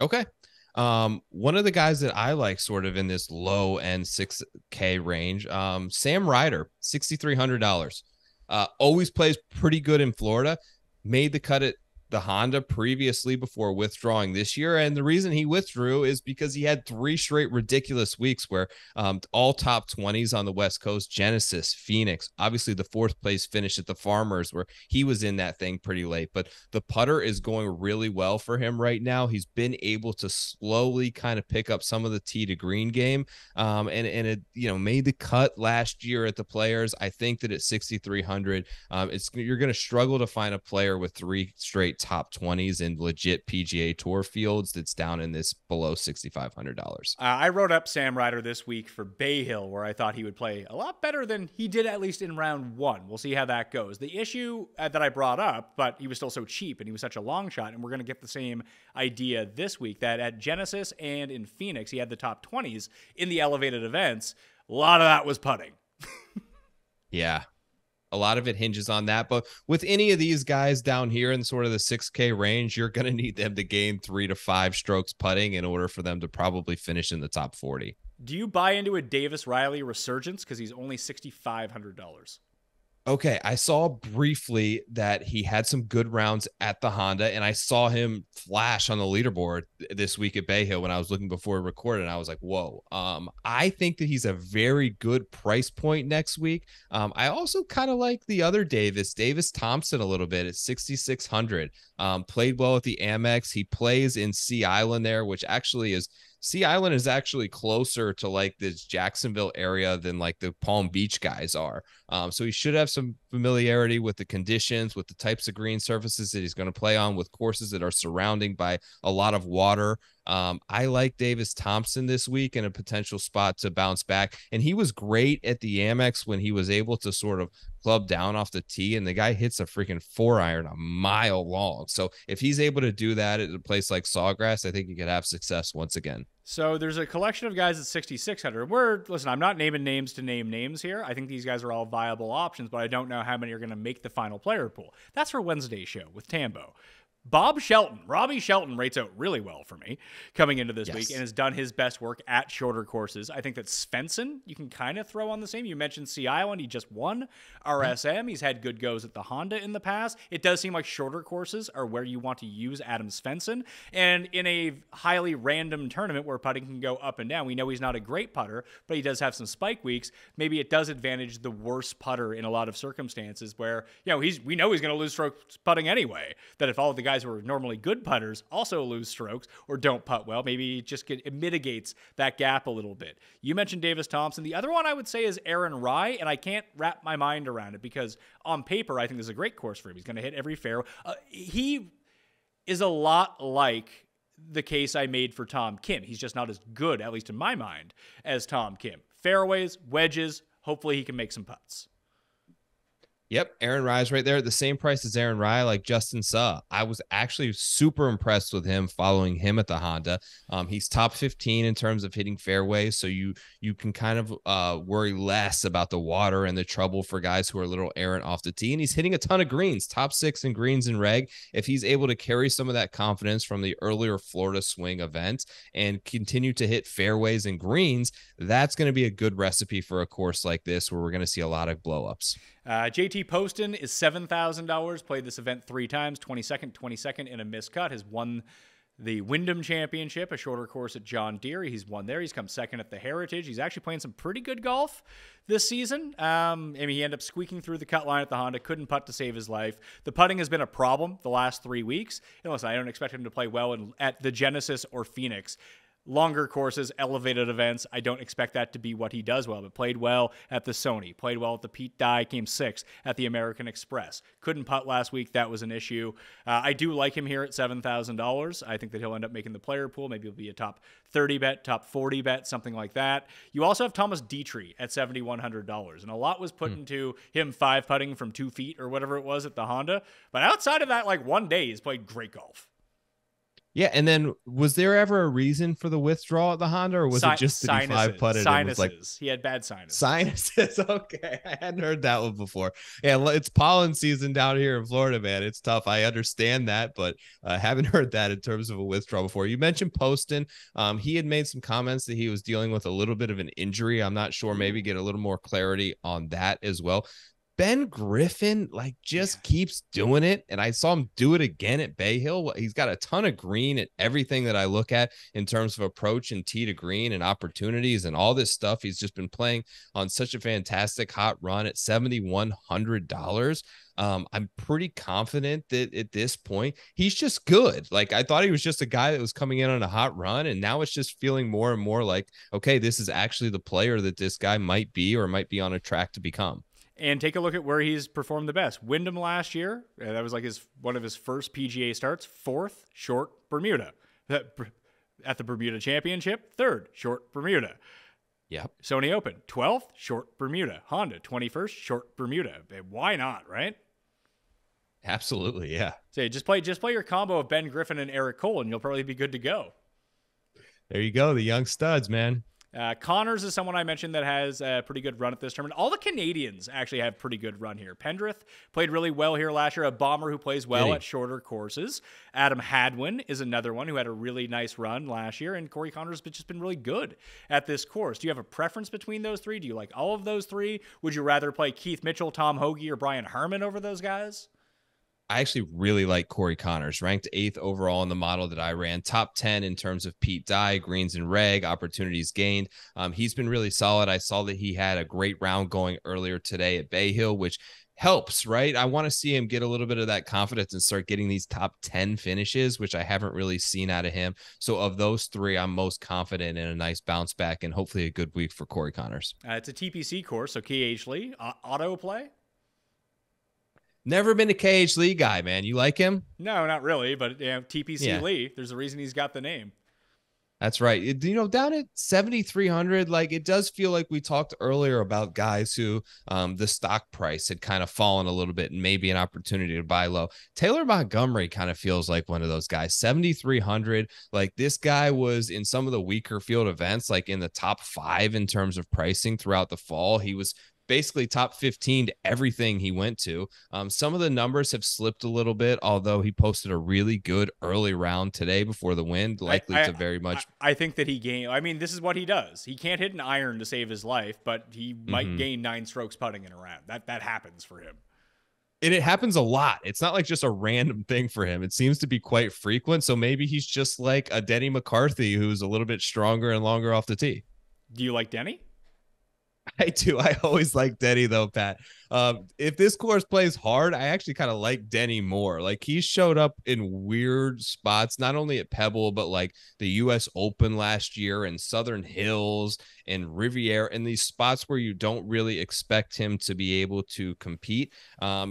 S4: Okay. One of the guys that I like sort of in this low end 6K range, Sam Ryder, $6,300. Always plays pretty good in Florida, made the cut at the Honda previously before withdrawing this year. And the reason he withdrew is because he had 3 straight ridiculous weeks where all top 20s on the West Coast, Genesis, Phoenix, obviously the 4th place finish at the Farmers where he was in that thing pretty late, but the putter is going really well for him right now. He's been able to slowly kind of pick up some of the tee to green game. And it, made the cut last year at the Players. I think that at 6,300, you're going to struggle to find a player with 3 straight top 20s in legit PGA Tour fields that's down in this below $6,500.
S3: I wrote up Sam Ryder this week for Bay Hill, where I thought he would play a lot better than he did, at least in round 1. We'll see how that goes. The issue that I brought up, but he was still so cheap and he was such a long shot, and we're going to get the same idea this week, that at Genesis and in Phoenix, he had the top 20s in the elevated events. A lot of that was putting.
S4: Yeah. A lot of it hinges on that. But with any of these guys down here in sort of the 6K range, you're going to need them to gain 3 to 5 strokes putting in order for them to probably finish in the top 40.
S3: Do you buy into a Davis Riley resurgence? Because he's only $6,500.
S4: Okay, I saw briefly that he had some good rounds at the Honda, and I saw him flash on the leaderboard this week at Bay Hill when I was looking before we recorded, and I was like, whoa. I think that he's a very good price point next week. I also kind of like the other Davis Thompson a little bit at 6,600. Played well at the Amex. He plays in Sea Island there, which actually is Sea Island is actually closer to like this Jacksonville area than like the Palm Beach guys are. So he should have some familiarity with the conditions, with the types of green surfaces that he's going to play on, with courses that are surrounding by a lot of water. I like Davis Thompson this week in a potential spot to bounce back. And he was great at the Amex when he was able to sort of club down off the tee, and the guy hits a freaking 4-iron a mile long. So if he's able to do that at a place like Sawgrass, I think he could have success once again.
S3: So there's a collection of guys at 6,600. Listen, I'm not naming names to name names here. I think these guys are all viable options, but I don't know how many are going to make the final player pool. That's for Wednesday's show with Tambo. Robbie Shelton rates out really well for me coming into this week and has done his best work at shorter courses. I think that Svensson, you can kind of throw on the same. You mentioned Sea Island. He just won RSM. He's had good goes at the Honda in the past. It does seem like shorter courses are where you want to use Adam Svensson. And in a highly random tournament where putting can go up and down, we know he's not a great putter, but he does have some spike weeks. Maybe it does advantage the worst putter in a lot of circumstances where, we know he's going to lose strokes putting anyway. That if all of the guys who are normally good putters also lose strokes or don't putt well, maybe it mitigates that gap a little bit. You mentioned Davis Thompson. The other one I would say is Aaron Rai, and I can't wrap my mind around it because on paper, I think this is a great course for him. He's going to hit every fairway. He is a lot like the case I made for Tom Kim. He's just not as good, at least in my mind, as Tom Kim. Fairways, wedges, hopefully he can make some putts.
S4: Yep, Aaron Rai's right there at the same price as Aaron Rai, like Justin Suh. I was actually super impressed with him following him at the Honda. He's top 15 in terms of hitting fairways, so you can kind of worry less about the water and the trouble for guys who are a little errant off the tee. And he's hitting a ton of greens, top 6 in greens and reg. If he's able to carry some of that confidence from the earlier Florida Swing event and continue to hit fairways and greens, that's going to be a good recipe for a course like this where we're going to see a lot of blow-ups.
S3: JT Poston is $7,000, played this event 3 times, 22nd in a miscut, has won the Wyndham Championship, a shorter course at John Deere. He's won there. He's come second at the Heritage. He's actually playing some pretty good golf this season. He ended up squeaking through the cut line at the Honda, couldn't putt to save his life. The putting has been a problem the last 3 weeks. And listen, I don't expect him to play well at the Genesis or Phoenix. Longer courses, elevated events, I don't expect that to be what he does well, but played well at the Sony, played well at the Pete Dye, came 6th at the American Express. Couldn't putt last week. That was an issue. I do like him here at $7,000. I think that he'll end up making the player pool. Maybe he'll be a top 30 bet, top 40 bet, something like that. You also have Thomas Dietrich at $7,100, and a lot was put into him 5-putting from 2 feet or whatever it was at the Honda. But outside of that, like one day, he's played great golf.
S4: Yeah, and then was there ever a reason for the withdrawal at the Honda, or was it just that he 5-putted?
S3: Sinuses. He had bad sinuses.
S4: Sinuses. Okay, I hadn't heard that one before. Yeah, it's pollen season down here in Florida, man. It's tough. I understand that, but I haven't heard that in terms of a withdrawal before. You mentioned Poston. He had made some comments that he was dealing with a little bit of an injury. I'm not sure. Maybe get a little more clarity on that as well. Ben Griffin keeps doing it, and I saw him do it again at Bay Hill. He's got a ton of green at everything that I look at in terms of approach and tee to green and opportunities and all this stuff. He's just been playing on such a fantastic hot run at $7,100. I'm pretty confident that at this point, he's just good. Like, I thought he was just a guy that was coming in on a hot run, and now it's just feeling more and more like, okay, this is actually the player that this guy might be or might be on a track to become.
S3: And take a look at where he's performed the best. Wyndham last year, that was like one of his first PGA starts. 4th, short Bermuda. At the Bermuda Championship, 3rd, short Bermuda.
S4: Yep.
S3: Sony Open, 12th, short Bermuda. Honda, 21st, short Bermuda. Why not, right?
S4: Absolutely, yeah.
S3: So just play your combo of Ben Griffin and Eric Cole, and you'll probably be good to go.
S4: There you go, the young studs, man.
S3: Connors is someone I mentioned that has a pretty good run at this tournament. All the Canadians actually have pretty good run here. Pendrith played really well here last year, a bomber who plays well at shorter courses. Adam Hadwin is another one who had a really nice run last year, and Corey Connors has just been really good at this course. Do you have a preference between those three? Do you like all of those three? Would you rather play Keith Mitchell, Tom Hoge, or Brian Harman over those guys?
S4: I actually really like Corey Connors, ranked 8th overall in the model that I ran, top 10 in terms of Pete Dye, greens and reg, opportunities gained. He's been really solid. I saw that he had a great round going earlier today at Bay Hill, which helps, right? I want to see him get a little bit of that confidence and start getting these top 10 finishes, which I haven't really seen out of him. So of those three, I'm most confident in a nice bounce back and hopefully a good week for Corey Connors.
S3: It's a TPC course, so KH Lee, auto play?
S4: Never been a KH Lee guy, man. You like him?
S3: No, not really, but TPC Lee, there's a reason he's got the name.
S4: That's right. Down at 7,300, like it does feel like we talked earlier about guys who the stock price had kind of fallen a little bit and maybe an opportunity to buy low. Taylor Montgomery kind of feels like one of those guys. 7,300. Like this guy was in some of the weaker field events, like in the top 5 in terms of pricing throughout the fall. He was basically top 15 to everything he went to. Some of the numbers have slipped a little bit, although he posted a really good early round today before the wind, likely to very much.
S3: I think that he gained. I mean, this is what he does. He can't hit an iron to save his life, but he might gain 9 strokes putting in a round. That happens for him.
S4: And it happens a lot. It's not like just a random thing for him. It seems to be quite frequent. So maybe he's just like a Denny McCarthy who's a little bit stronger and longer off the tee.
S3: Do you like Denny?
S4: I do. I always like Denny though, Pat. If this course plays hard, I actually kind of like Denny more. Like he showed up in weird spots, not only at Pebble, but like the US Open last year and Southern Hills and Riviera, and these spots where you don't really expect him to be able to compete.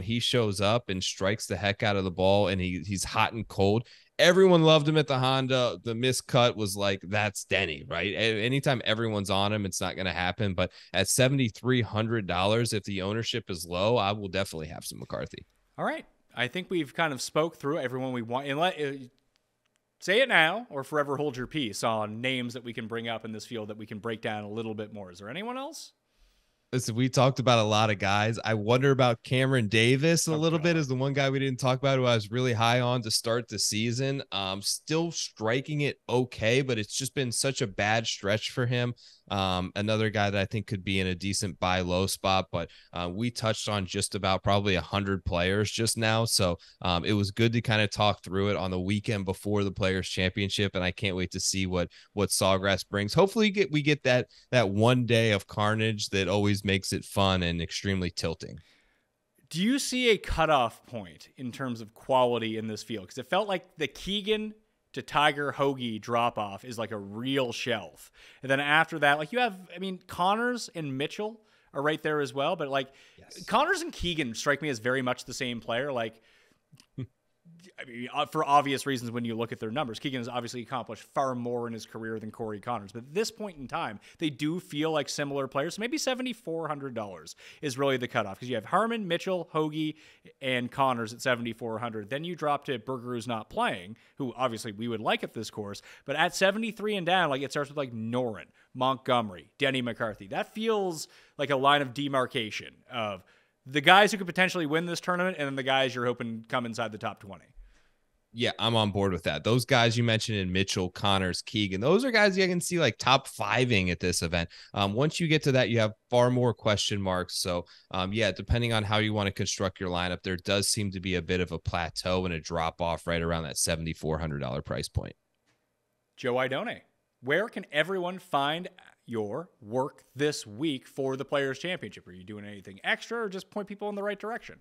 S4: He shows up and strikes the heck out of the ball, and he's hot and cold. Everyone loved him at the Honda. The miscut was like, that's Denny, right? Anytime everyone's on him, it's not going to happen. But at $7,300, if the ownership is low, I will definitely have some McCarthy.
S3: All right. I think we've kind of spoke through everyone we want. And say it now or forever hold your peace on names that we can bring up in this field that we can break down a little bit more. Is there anyone else?
S4: Listen, we talked about a lot of guys. I wonder about Cameron Davis a little bit as the one guy we didn't talk about who I was really high on to start the season. Still striking it okay, but it's just been such a bad stretch for him. Another guy that I think could be in a decent buy low spot, but we touched on just about probably 100 players just now. So it was good to kind of talk through it on the weekend before the Players Championship. And I can't wait to see what Sawgrass brings. Hopefully we get that one day of carnage that always makes it fun and extremely tilting.
S3: Do you see a cutoff point in terms of quality in this field? Because it felt like the Keegan to Tiger Hoagie drop off is like a real shelf. And then after that, like you have, I mean, Connors and Mitchell are right there as well. But like Connors and Keegan strike me as very much the same player. Like, I mean, for obvious reasons, when you look at their numbers, Keegan has obviously accomplished far more in his career than Corey Connors. But at this point in time, they do feel like similar players. So maybe $7,400 is really the cutoff because you have Harman, Mitchell, Hoagie, and Connors at $7,400. Then you drop to Berger, who's not playing, who obviously we would like at this course. But at 73 and down, like it starts with like Noren, Montgomery, Denny McCarthy. That feels like a line of demarcation of the guys who could potentially win this tournament and then the guys you're hoping come inside the top 20.
S4: Yeah, I'm on board with that. Those guys you mentioned in Mitchell, Connors, Keegan, those are guys you can see like top 5ing at this event. Once you get to that, you have far more question marks. So yeah, depending on how you want to construct your lineup, there does seem to be a bit of a plateau and a drop off right around that $7,400 price point.
S3: Joe Idone, where can everyone find your work this week for the Players Championship? Are you doing anything extra or just point people in the right direction?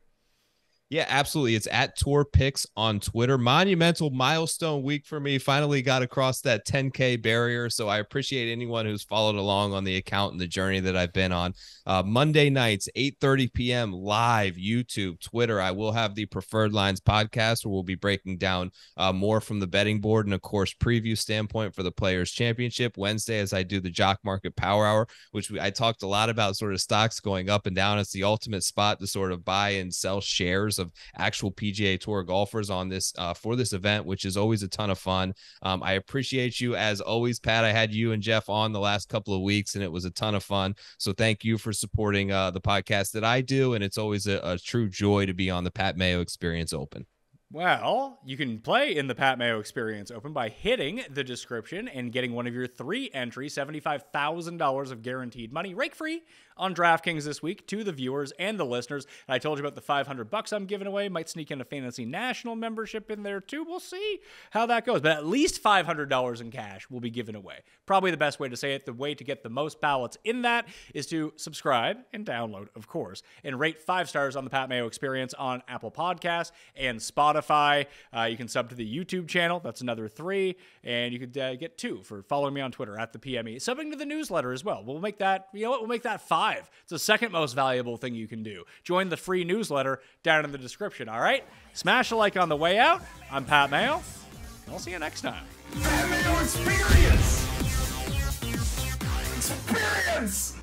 S4: Yeah, absolutely. It's at Tour Picks on Twitter. Monumental milestone week for me. Finally got across that 10K barrier. So I appreciate anyone who's followed along on the account and the journey that I've been on. Monday nights, 8:30 p.m. live, YouTube, Twitter. I will have the Preferred Lines podcast where we'll be breaking down more from the betting board and, of course, preview standpoint for the Players Championship. Wednesday, as I do the Jock Market Power Hour, which I talked a lot about sort of stocks going up and down. It's the ultimate spot to sort of buy and sell shares of actual PGA Tour golfers on this for this event, which is always a ton of fun. I appreciate you as always, Pat. I had you and Jeff on the last couple of weeks, and it was a ton of fun. So thank you for supporting the podcast that I do, and it's always a true joy to be on the Pat Mayo Experience Open.
S3: Well, you can play in the Pat Mayo Experience Open by hitting the description and getting one of your 3 entries, $75,000 of guaranteed money, rake-free on DraftKings this week to the viewers and the listeners. And I told you about the $500 I'm giving away. Might sneak in a Fantasy National membership in there too. We'll see how that goes. But at least $500 in cash will be given away. Probably the best way to say it. The way to get the most ballots in that is to subscribe and download, of course, and rate 5 stars on the Pat Mayo Experience on Apple Podcasts and Spotify. You can sub to the YouTube channel. That's another 3. And you could get 2 for following me on Twitter at the PME. Subbing to the newsletter as well. We'll make that, you know what? We'll make that 5. It's the second most valuable thing you can do. Join the free newsletter down in the description, all right? Smash a like on the way out. I'm Pat Mayo, and I'll see you next time.
S2: Pat Mayo Experience! Experience!